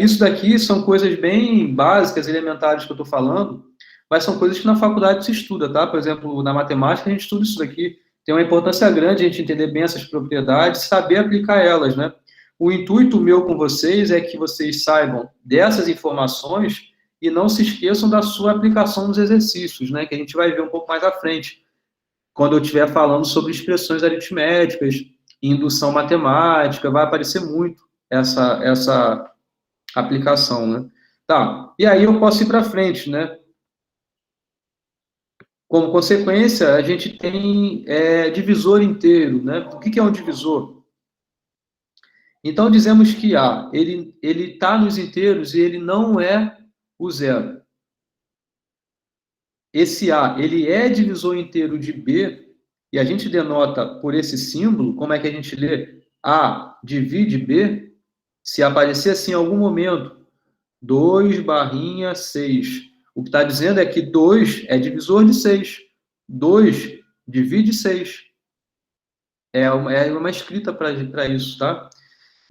Isso daqui são coisas bem básicas, elementares que eu estou falando, mas são coisas que na faculdade se estuda, tá? Por exemplo, na matemática a gente estuda isso daqui. Tem uma importância grande a gente entender bem essas propriedades, saber aplicar elas, né? O intuito meu com vocês é que vocês saibam dessas informações e não se esqueçam da sua aplicação nos exercícios, né? Que a gente vai ver um pouco mais à frente, quando eu estiver falando sobre expressões aritméticas, indução matemática, vai aparecer muito essa aplicação, né? Tá, e aí eu posso ir para frente, né? Como consequência, a gente tem divisor inteiro, né? O que é um divisor? Então, dizemos que A, ele está nos inteiros e ele não é o zero. Esse A, ele é divisor inteiro de B, e a gente denota por esse símbolo, como é que a gente lê? A divide B, se aparecer assim em algum momento, 2/6. O que está dizendo é que 2 é divisor de 6. 2 divide 6. É uma escrita para isso, tá?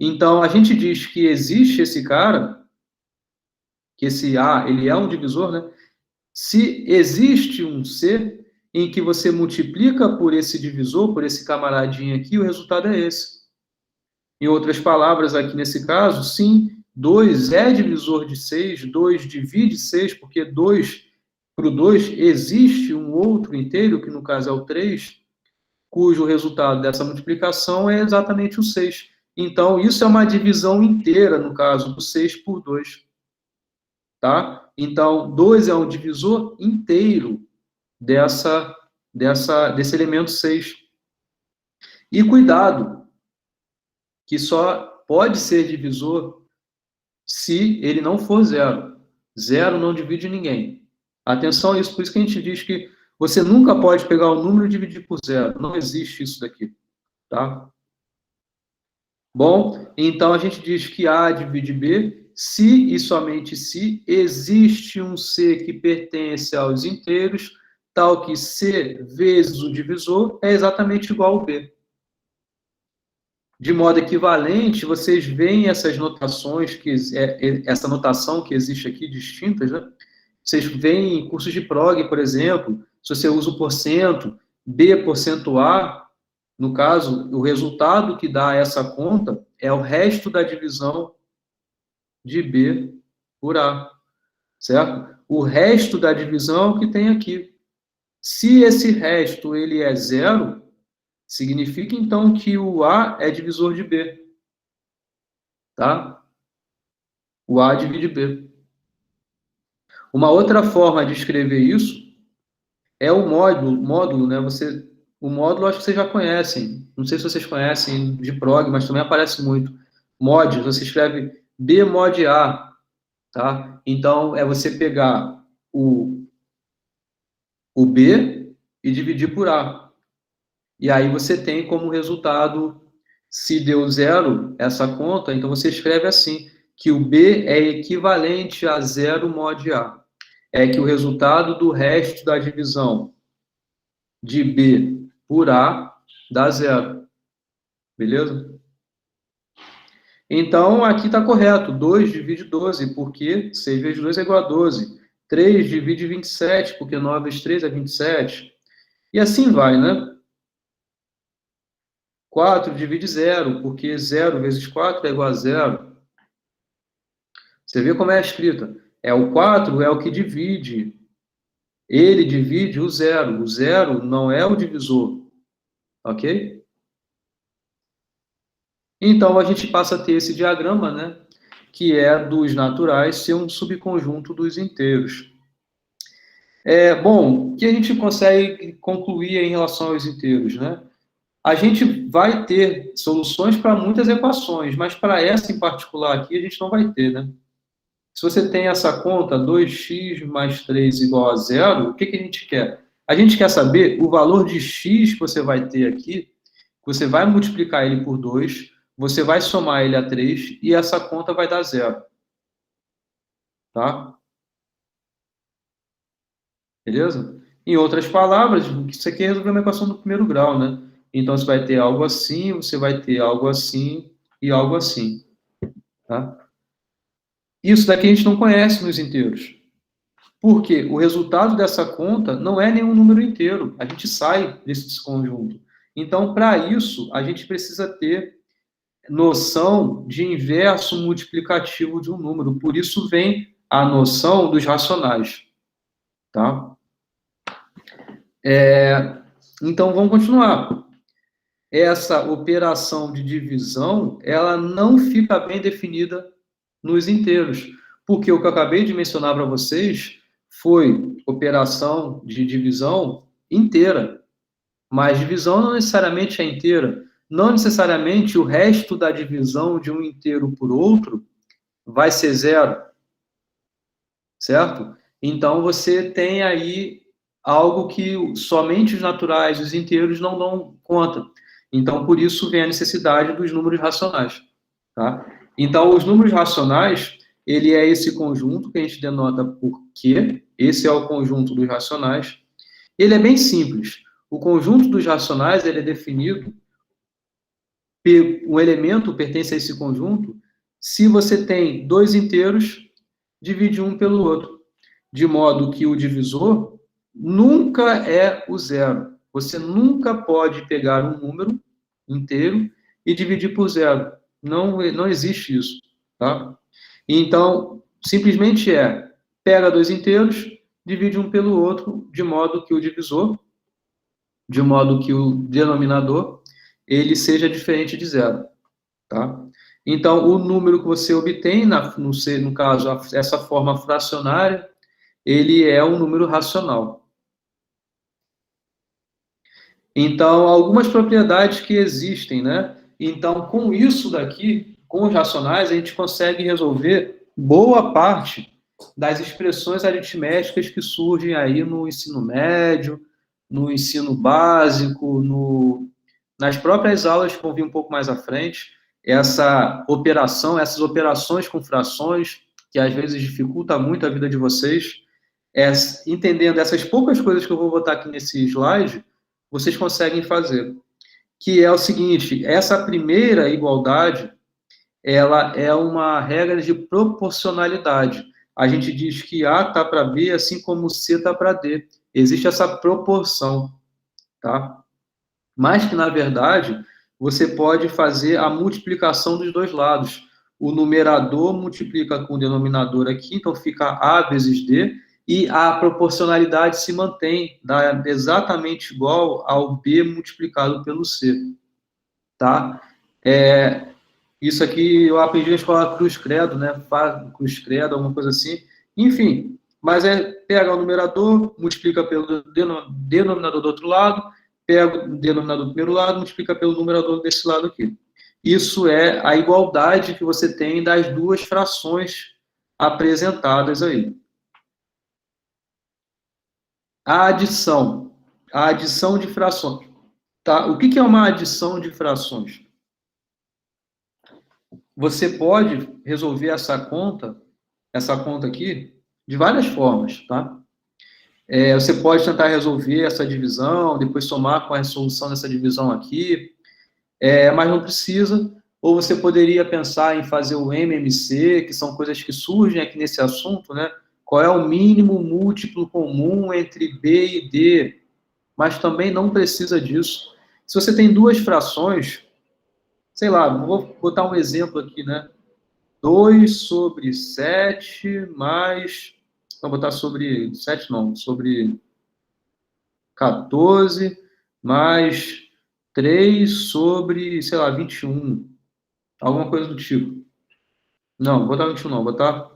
Então, a gente diz que existe esse cara, que esse A, ele é um divisor, né? Se existe um C em que você multiplica por esse divisor, por esse camaradinho aqui, o resultado é esse. Em outras palavras, aqui nesse caso, sim, 2 é divisor de 6, 2 divide 6, porque 2, para o 2 existe um outro inteiro, que no caso é o 3, cujo resultado dessa multiplicação é exatamente o 6. Então, isso é uma divisão inteira, no caso do 6 por 2. Tá? Então, 2 é um divisor inteiro desse elemento 6. E cuidado, que só pode ser divisor se ele não for 0. 0 não divide ninguém. Atenção a isso, por isso que a gente diz que você nunca pode pegar o número e dividir por 0. Não existe isso daqui. Tá? Bom, então a gente diz que A divide B se e somente se existe um C que pertence aos inteiros, tal que C vezes o divisor é exatamente igual ao B. De modo equivalente, vocês veem essas notações, essa notação que existe aqui, distintas, né? Vocês veem em cursos de prog, por exemplo, se você usa o porcento, B porcento A, no caso, o resultado que dá essa conta é o resto da divisão de B por A, certo? O resto da divisão é o que tem aqui. Se esse resto ele é 0, significa então que o A é divisor de B, tá? O A divide B. Uma outra forma de escrever isso é o módulo, né? O módulo acho que vocês já conhecem. Não sei se vocês conhecem de prog, mas também aparece muito. Mod, você escreve B mod A, tá? Então, é você pegar o B e dividir por A. E aí você tem como resultado, se deu 0 essa conta, então você escreve assim, que o B é equivalente a 0 mod A. É que o resultado do resto da divisão de B por A dá 0. Beleza? Então, aqui está correto. 2 divide 12, porque 6 vezes 2 é igual a 12. 3 divide 27, porque 9 vezes 3 é 27. E assim vai, né? 4 divide 0, porque 0 vezes 4 é igual a 0. Você vê como é a escrita. O 4 é o que divide. Ele divide o 0. O 0 não é o divisor. Ok? Então, a gente passa a ter esse diagrama, né? Que é dos naturais ser um subconjunto dos inteiros. Bom, o que a gente consegue concluir em relação aos inteiros, né? A gente vai ter soluções para muitas equações, mas para essa em particular aqui, a gente não vai ter, né? Se você tem essa conta, 2x mais 3 igual a 0, o que a gente quer? A gente quer saber o valor de x que você vai ter aqui, você vai multiplicar ele por 2, você vai somar ele a 3 e essa conta vai dar 0. Tá? Beleza? Em outras palavras, isso aqui é resolver uma equação do primeiro grau, né? Então, você vai ter algo assim, você vai ter algo assim e algo assim. Tá? Isso daqui a gente não conhece nos inteiros. Porque o resultado dessa conta não é nenhum número inteiro. A gente sai desse conjunto. Então, para isso, a gente precisa ter noção de inverso multiplicativo de um número. Por isso vem a noção dos racionais. Tá? Então, vamos continuar. Essa operação de divisão, ela não fica bem definida nos inteiros. Porque o que eu acabei de mencionar para vocês foi operação de divisão inteira. Mas divisão não necessariamente é inteira. Não necessariamente o resto da divisão de um inteiro por outro vai ser 0. Certo? Então, você tem aí algo que somente os naturais, os inteiros, não dão conta. Então, por isso vem a necessidade dos números racionais. Tá? Então, os números racionais, ele é esse conjunto que a gente denota por Q, esse é o conjunto dos racionais. Ele é bem simples. O conjunto dos racionais, ele é definido, um elemento pertence a esse conjunto, se você tem dois inteiros, divide um pelo outro, de modo que o divisor nunca é o 0. Você nunca pode pegar um número inteiro e dividir por 0. Não existe isso. Tá? Então, simplesmente pega dois inteiros, divide um pelo outro, de modo que o divisor, de modo que o denominador, ele seja diferente de 0. tá? Então, o número que você obtém, no caso, essa forma fracionária, ele é um número racional. Então, algumas propriedades que existem, né? Então, com isso daqui, com os racionais, a gente consegue resolver boa parte das expressões aritméticas que surgem aí no ensino médio, no ensino básico, nas próprias aulas que vão vir um pouco mais à frente, essas operações com frações, que às vezes dificulta muito a vida de vocês, entendendo essas poucas coisas que eu vou botar aqui nesse slide, vocês conseguem fazer. Que é o seguinte, essa primeira igualdade, ela é uma regra de proporcionalidade. A gente diz que A está para B, assim como C está para D. Existe essa proporção, tá? Mas que, na verdade, você pode fazer a multiplicação dos dois lados. O numerador multiplica com o denominador aqui, então fica A vezes D, e a proporcionalidade se mantém, dá exatamente igual ao B multiplicado pelo C, tá? Isso aqui eu aprendi na escola Cruz Credo, né? Cruz Credo, alguma coisa assim. Enfim, mas pega o numerador, multiplica pelo denominador do outro lado, pega o denominador do primeiro lado, multiplica pelo numerador desse lado aqui. Isso é a igualdade que você tem das duas frações apresentadas aí. A adição de frações. Tá? O que é uma adição de frações? Você pode resolver essa conta aqui, de várias formas, tá? Você pode tentar resolver essa divisão, depois somar com a resolução dessa divisão aqui, mas não precisa. Ou você poderia pensar em fazer o MMC, que são coisas que surgem aqui nesse assunto, né? Qual é o mínimo múltiplo comum entre B e D? Mas também não precisa disso. Se você tem duas frações, sei lá, vou botar um exemplo aqui, né? 2 sobre 7 mais... Vou botar sobre 7 não, sobre 14 mais 3 sobre, sei lá, 21. Alguma coisa do tipo. Não, vou botar 21 não, vou botar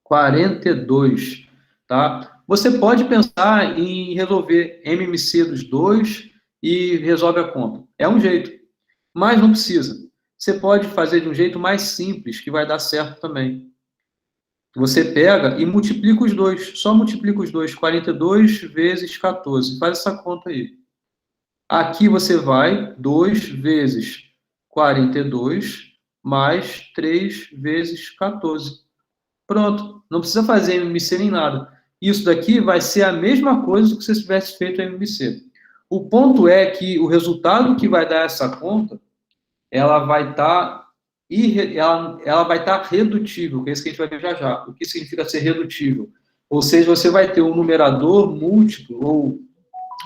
42, tá? Você pode pensar em resolver MMC dos dois e resolve a conta. É um jeito, mas não precisa. Você pode fazer de um jeito mais simples, que vai dar certo também. Você pega e multiplica os dois. Só multiplica os dois. 42 vezes 14. Faz essa conta aí. Aqui você vai 2 vezes 42 mais 3 vezes 14. Pronto. Não precisa fazer MMC nem nada. Isso daqui vai ser a mesma coisa que se você tivesse feito MMC. O ponto é que o resultado que vai dar essa conta, ela vai estar redutível, que é isso que a gente vai ver já já. O que significa ser redutível? Ou seja, você vai ter um numerador múltiplo, ou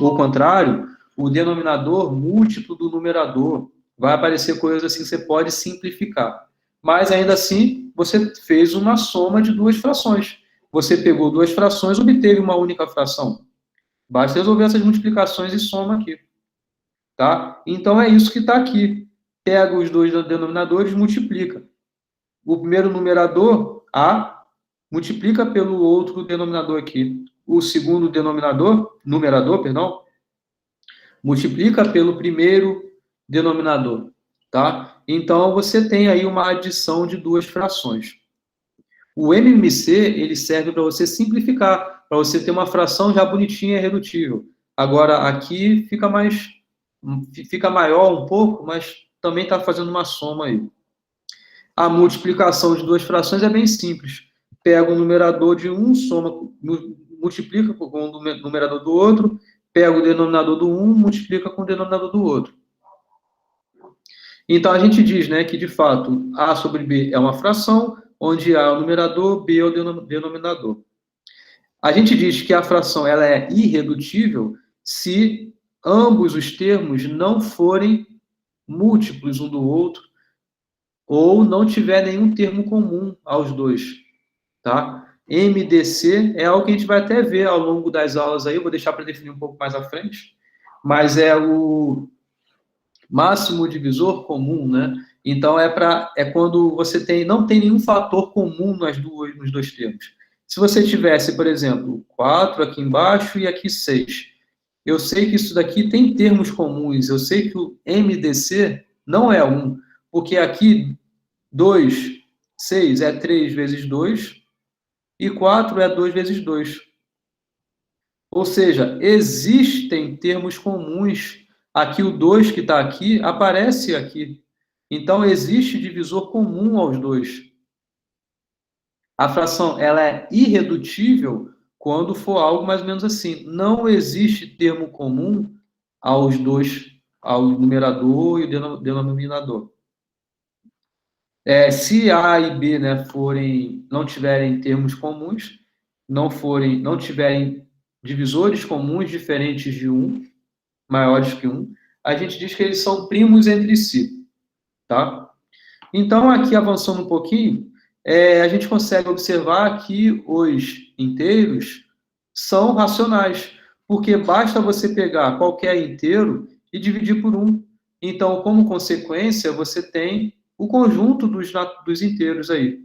ao contrário, o denominador múltiplo do numerador. Vai aparecer coisas assim que você pode simplificar. Mas, ainda assim, você fez uma soma de duas frações. Você pegou duas frações, obteve uma única fração. Basta resolver essas multiplicações e soma aqui. Tá? Então, é isso que está aqui. Pega os dois denominadores e multiplica. O primeiro numerador, A, multiplica pelo outro denominador aqui. O segundo numerador, multiplica pelo primeiro denominador. Tá? Então, você tem aí uma adição de duas frações. O MMC, ele serve para você simplificar, para você ter uma fração já bonitinha e redutível. Agora, aqui fica maior um pouco, mas também está fazendo uma soma aí. A multiplicação de duas frações é bem simples. Pega o numerador de um, multiplica com o numerador do outro, pega o denominador do um, multiplica com o denominador do outro. Então, a gente diz, né, que, de fato, A sobre B é uma fração, onde A é o numerador, B é o denominador. A gente diz que a fração ela é irredutível se ambos os termos não forem múltiplos um do outro, ou não tiver nenhum termo comum aos dois, tá? MDC é algo que a gente vai até ver ao longo das aulas aí, eu vou deixar para definir um pouco mais à frente, mas é o máximo divisor comum, né? Então, é quando você não tem nenhum fator comum nos dois termos. Se você tivesse, por exemplo, 4 aqui embaixo e aqui 6, eu sei que isso daqui tem termos comuns, eu sei que o MDC não é 1, porque aqui 2, 6 é 3 vezes 2, e 4 é 2 vezes 2. Ou seja, existem termos comuns. Aqui o 2 que está aqui, aparece aqui. Então, existe divisor comum aos dois. A fração ela é irredutível quando for algo mais ou menos assim. Não existe termo comum aos dois, ao numerador e o denominador. Se A e B, né, não tiverem termos comuns, não tiverem divisores comuns diferentes de 1, maiores que 1, a gente diz que eles são primos entre si, tá? Então, aqui avançando um pouquinho, a gente consegue observar que os inteiros são racionais, porque basta você pegar qualquer inteiro e dividir por 1. Então, como consequência, você tem o conjunto dos inteiros aí.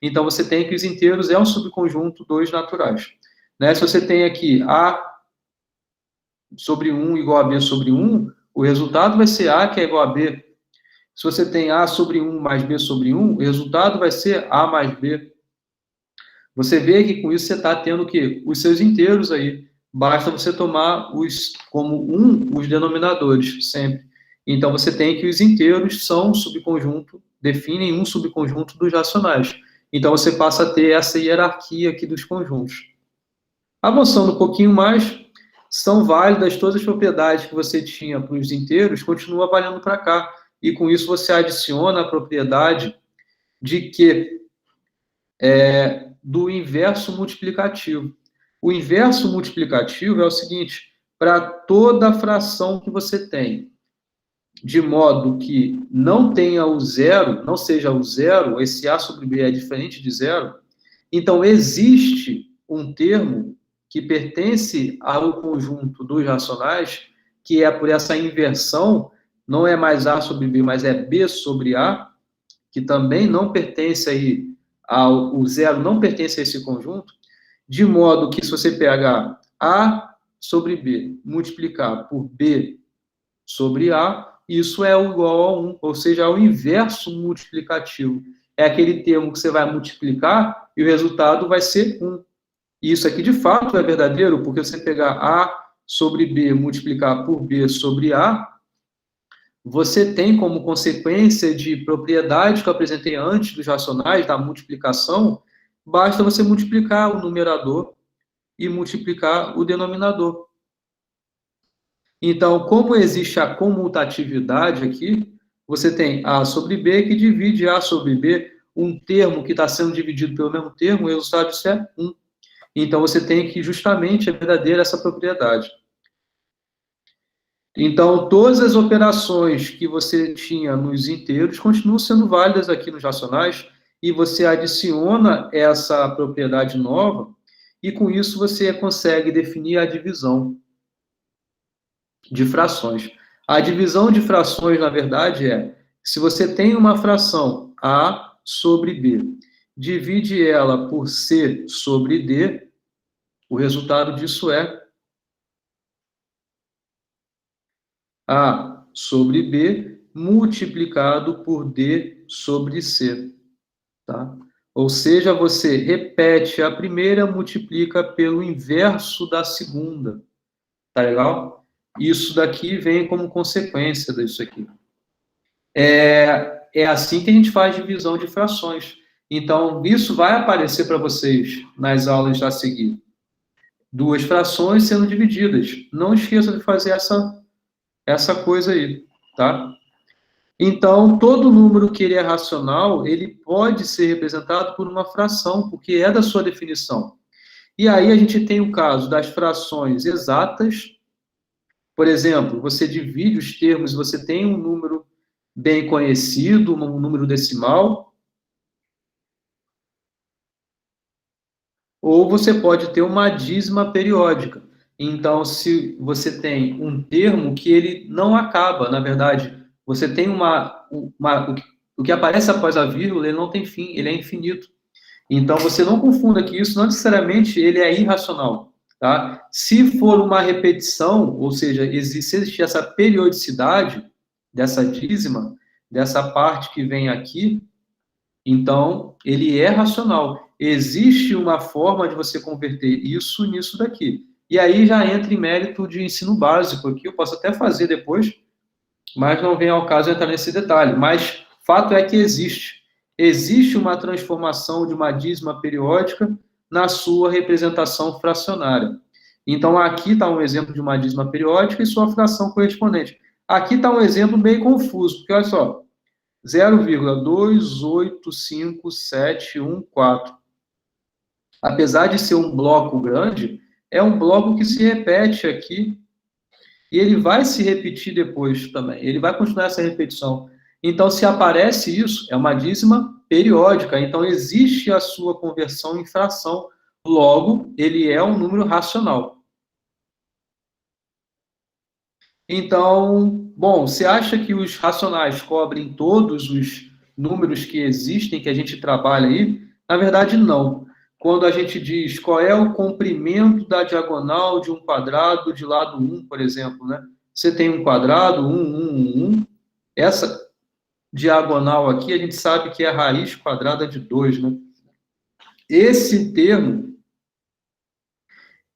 Então, você tem que os inteiros é um subconjunto dos naturais. Né? Se você tem aqui A sobre 1 igual a B sobre 1, o resultado vai ser A, que é igual a B. Se você tem A sobre 1 mais B sobre 1, o resultado vai ser A mais B. Você vê que com isso você está tendo o quê? Os seus inteiros aí. Basta você tomar como 1 os denominadores, sempre. Então, você tem que os inteiros são um subconjunto, definem um subconjunto dos racionais. Então, você passa a ter essa hierarquia aqui dos conjuntos. Avançando um pouquinho mais, são válidas todas as propriedades que você tinha para os inteiros, continua valendo para cá. E com isso você adiciona a propriedade de que do inverso multiplicativo. O inverso multiplicativo é o seguinte: para toda fração que você tem, de modo que não tenha o zero, não seja o zero, esse A sobre B é diferente de zero, então existe um termo que pertence ao conjunto dos racionais, que é por essa inversão, não é mais A sobre B, mas é B sobre A, que também não pertence aí o zero não pertence a esse conjunto, de modo que se você pegar A sobre B, multiplicar por B sobre A, isso é igual a 1, ou seja, ao inverso multiplicativo. É aquele termo que você vai multiplicar e o resultado vai ser 1. E isso aqui, de fato, é verdadeiro, porque você pegar A sobre B, multiplicar por B sobre A, você tem como consequência de propriedade que eu apresentei antes dos racionais, da multiplicação, basta você multiplicar o numerador e multiplicar o denominador. Então, como existe a comutatividade aqui, você tem A sobre B que divide A sobre B, um termo que está sendo dividido pelo mesmo termo, o resultado disso é 1. Então, você tem que justamente é verdadeira essa propriedade. Então, todas as operações que você tinha nos inteiros continuam sendo válidas aqui nos racionais, e você adiciona essa propriedade nova, e com isso você consegue definir a divisão de frações. A divisão de frações, na verdade, se você tem uma fração A sobre B, divide ela por C sobre D, o resultado disso é A sobre B multiplicado por D sobre C. Tá? Ou seja, você repete a primeira, multiplica pelo inverso da segunda. Tá legal? Isso daqui vem como consequência disso aqui. É assim que a gente faz divisão de frações. Então, isso vai aparecer para vocês nas aulas a seguir. Duas frações sendo divididas. Não esqueça de fazer essa coisa aí, tá? Então, todo número que ele é racional, ele pode ser representado por uma fração, porque é da sua definição. E aí a gente tem o caso das frações exatas. Por exemplo, você divide os termos, você tem um número bem conhecido, um número decimal, ou você pode ter uma dízima periódica. Então, se você tem um termo que ele não acaba, na verdade, você tem O que aparece após a vírgula, ele não tem fim, ele é infinito. Então, você não confunda que isso não necessariamente ele é irracional, tá? Se for uma repetição, ou seja, se existir essa periodicidade dessa dízima, dessa parte que vem aqui, então, ele é racional. Existe uma forma de você converter isso nisso daqui. E aí já entra em mérito de ensino básico aqui, eu posso até fazer depois, mas não vem ao caso entrar nesse detalhe. Mas fato é que existe. Existe uma transformação de uma dízima periódica na sua representação fracionária. Então, aqui está um exemplo de uma dízima periódica e sua fração correspondente. Aqui está um exemplo meio confuso, porque olha só, 0,285714. Apesar de ser um bloco grande, é um bloco que se repete aqui e ele vai se repetir depois também. Ele vai continuar essa repetição. Então, se aparece isso, é uma dízima periódica. Então, existe a sua conversão em fração. Logo, ele é um número racional. Então, bom, você acha que os racionais cobrem todos os números que existem, que a gente trabalha aí? Na verdade, não. Quando a gente diz qual é o comprimento da diagonal de um quadrado de lado 1, por exemplo, né? Você tem um quadrado, 1. Essa diagonal aqui, a gente sabe que é a raiz quadrada de 2, né? Esse termo,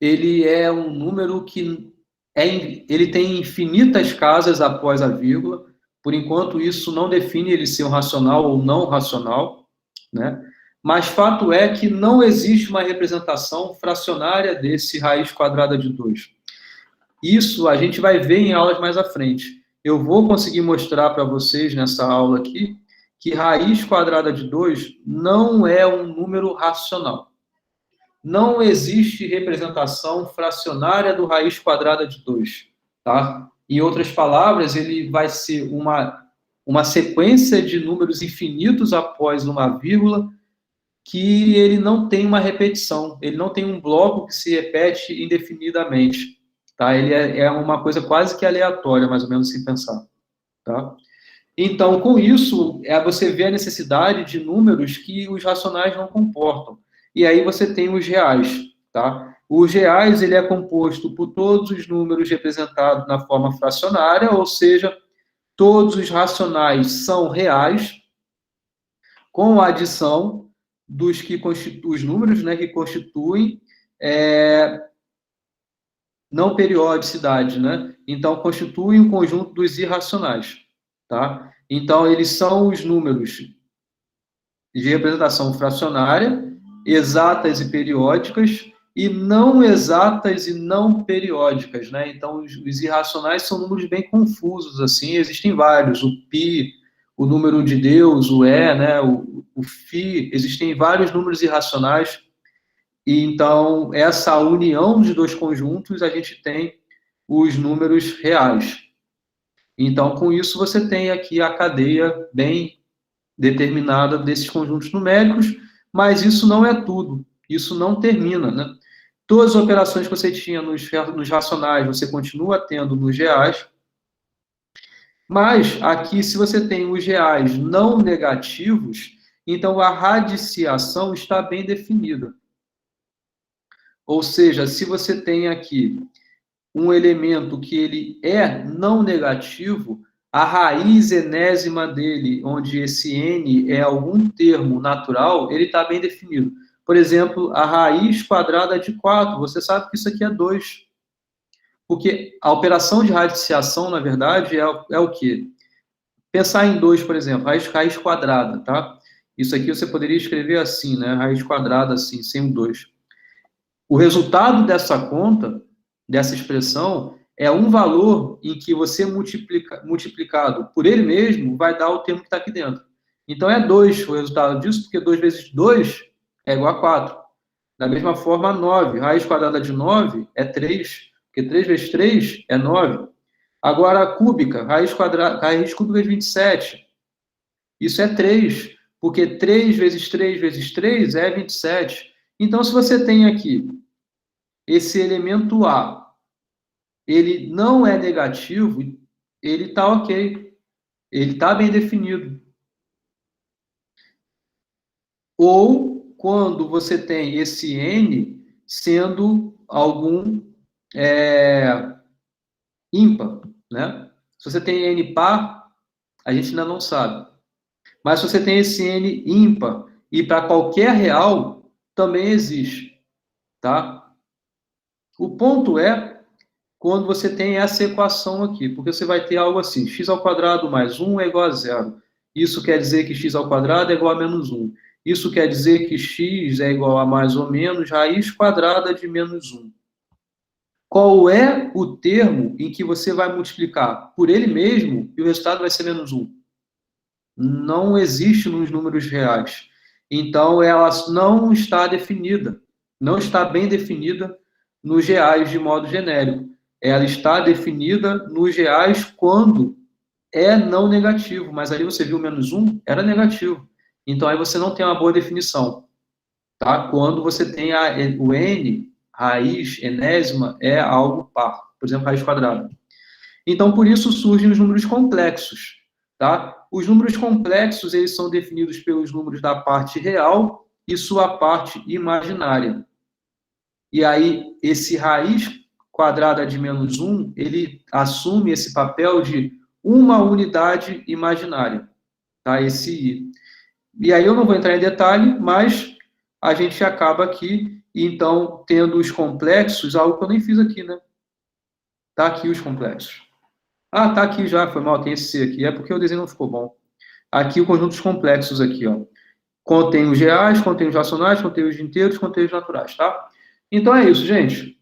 ele é um número que ele tem infinitas casas após a vírgula. Por enquanto, isso não define ele ser um racional ou não racional, né? Mas fato é que não existe uma representação fracionária desse raiz quadrada de 2. Isso a gente vai ver em aulas mais à frente. Eu vou conseguir mostrar para vocês nessa aula aqui que raiz quadrada de 2 não é um número racional. Não existe representação fracionária do raiz quadrada de 2, tá? Em outras palavras, ele vai ser uma sequência de números infinitos após uma vírgula que ele não tem uma repetição, ele não tem um bloco que se repete indefinidamente, tá? Ele é uma coisa quase que aleatória, mais ou menos, se pensar, tá? Então, com isso, você vê a necessidade de números que os racionais não comportam. E aí você tem os reais, tá? Os reais, ele é composto por todos os números representados na forma fracionária, ou seja, todos os racionais são reais, com a adição dos que constituem os números, né, que constituem não periodicidade, né? Então, constituem o conjunto dos irracionais, tá? Então, eles são os números de representação fracionária, exatas e periódicas, e não exatas e não periódicas, né? Então, os irracionais são números bem confusos, assim, existem vários, o π, o número de Deus, o né? O φ, existem vários números irracionais, e então, essa união de dois conjuntos, a gente tem os números reais. Então, com isso, você tem aqui a cadeia bem determinada desses conjuntos numéricos, mas isso não é tudo, isso não termina, né? Todas as operações que você tinha nos racionais, você continua tendo nos reais, mas aqui, se você tem os reais não negativos, então a radiciação está bem definida. Ou seja, se você tem aqui um elemento que ele é não negativo, a raiz enésima dele, onde esse n é algum termo natural, ele está bem definido. Por exemplo, a raiz quadrada de 4, você sabe que isso aqui é 2. Porque a operação de radiciação, na verdade, é o quê? Pensar em 2, por exemplo, raiz quadrada, tá? Isso aqui você poderia escrever assim, né? Raiz quadrada assim, sem o 2. O resultado dessa conta, dessa expressão, é um valor em que você multiplicado por ele mesmo vai dar o termo que está aqui dentro. Então, é 2 o resultado disso, porque 2 vezes 2 é igual a 4. Da mesma forma, 9. Raiz quadrada de 9 é 3, porque 3 vezes 3 é 9. Agora, a cúbica, raiz cúbica de 27. Isso é 3, porque 3 vezes 3 vezes 3 é 27. Então, se você tem aqui esse elemento A, ele não é negativo, ele está ok. Ele está bem definido. ou quando você tem esse N sendo algum ímpar, né? Se você tem N par, a gente ainda não sabe. Mas se você tem esse N ímpar e para qualquer real, também existe, tá? O ponto é quando você tem essa equação aqui, porque você vai ter algo assim, x ao quadrado mais 1 é igual a zero. Isso quer dizer que x ao quadrado é igual a menos 1. Isso quer dizer que x é igual a mais ou menos raiz quadrada de menos 1. Qual é o termo em que você vai multiplicar por ele mesmo e o resultado vai ser menos 1? Não existe nos números reais. Então, ela não está definida, não está bem definida nos reais de modo genérico. Ela está definida nos reais quando é não negativo, mas ali você viu menos 1, era negativo. Então, aí você não tem uma boa definição. Tá? Quando você tem o n, raiz enésima, é algo par, por exemplo, raiz quadrada. Então, por isso surgem os números complexos. Tá? Os números complexos eles são definidos pelos números da parte real e sua parte imaginária. E aí, esse raiz quadrada de menos 1, ele assume esse papel de uma unidade imaginária. Tá? Esse I. E aí eu não vou entrar em detalhe, mas a gente acaba aqui, então, tendo os complexos, algo que eu nem fiz aqui, né? Tá aqui os complexos. Ah, tá aqui já, foi mal, tem esse C aqui. É porque o desenho não ficou bom. Aqui o conjunto dos complexos aqui, ó. Contém os reais, contém os racionais, contém os inteiros, contém os naturais, tá? Então é isso, gente.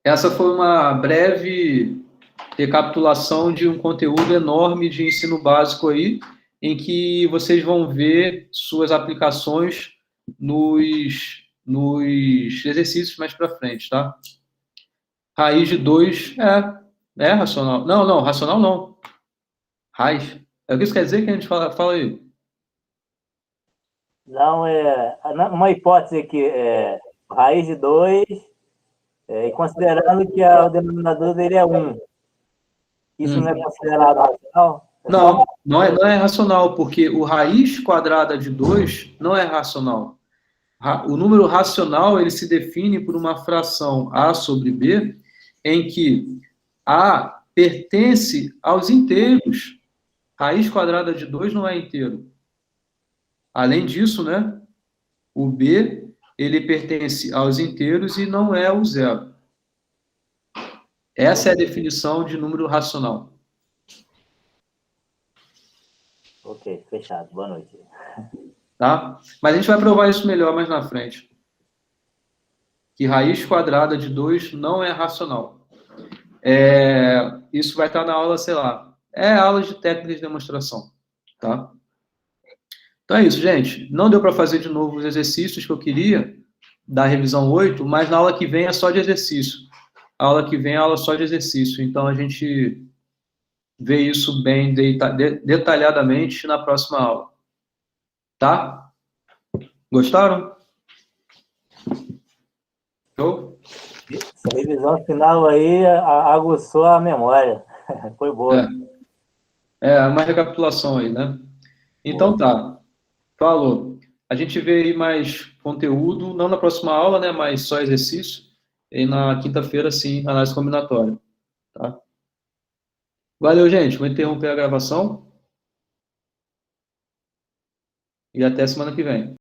Essa foi uma breve recapitulação de um conteúdo enorme de ensino básico aí, em que vocês vão ver suas aplicações nos exercícios mais para frente, tá? Raiz de 2 é racional. Não, racional não. Raiz. É o que isso quer dizer que a gente fala aí? Não, uma hipótese aqui, raiz de 2, e considerando que o denominador dele é 1. Isso não é considerado racional? Não é racional, porque o raiz quadrada de 2 não é racional. O número racional ele se define por uma fração A sobre B, em que A pertence aos inteiros. Raiz quadrada de 2 não é inteiro. Além disso, né, o B ele pertence aos inteiros e não é o zero. Essa é a definição de número racional. Ok, fechado. Boa noite. Tá? Mas a gente vai provar isso melhor mais na frente. Que raiz quadrada de 2 não é racional. Isso vai estar na aula, sei lá. Aula de técnicas de demonstração. Tá? Então é isso, gente. Não deu para fazer de novo os exercícios que eu queria da revisão 8, mas na aula que vem é só de exercício. A aula que vem é aula só de exercício. Então a gente vê isso bem detalhadamente na próxima aula. Tá? Gostaram? Show? Essa revisão final aí aguçou a memória. Foi boa. Uma recapitulação aí, né? Então tá. Falou. A gente vê aí mais conteúdo, não na próxima aula, né? Mas só exercício. E na quinta-feira, sim, análise combinatória. Tá? Valeu, gente. Vou interromper a gravação. E até semana que vem.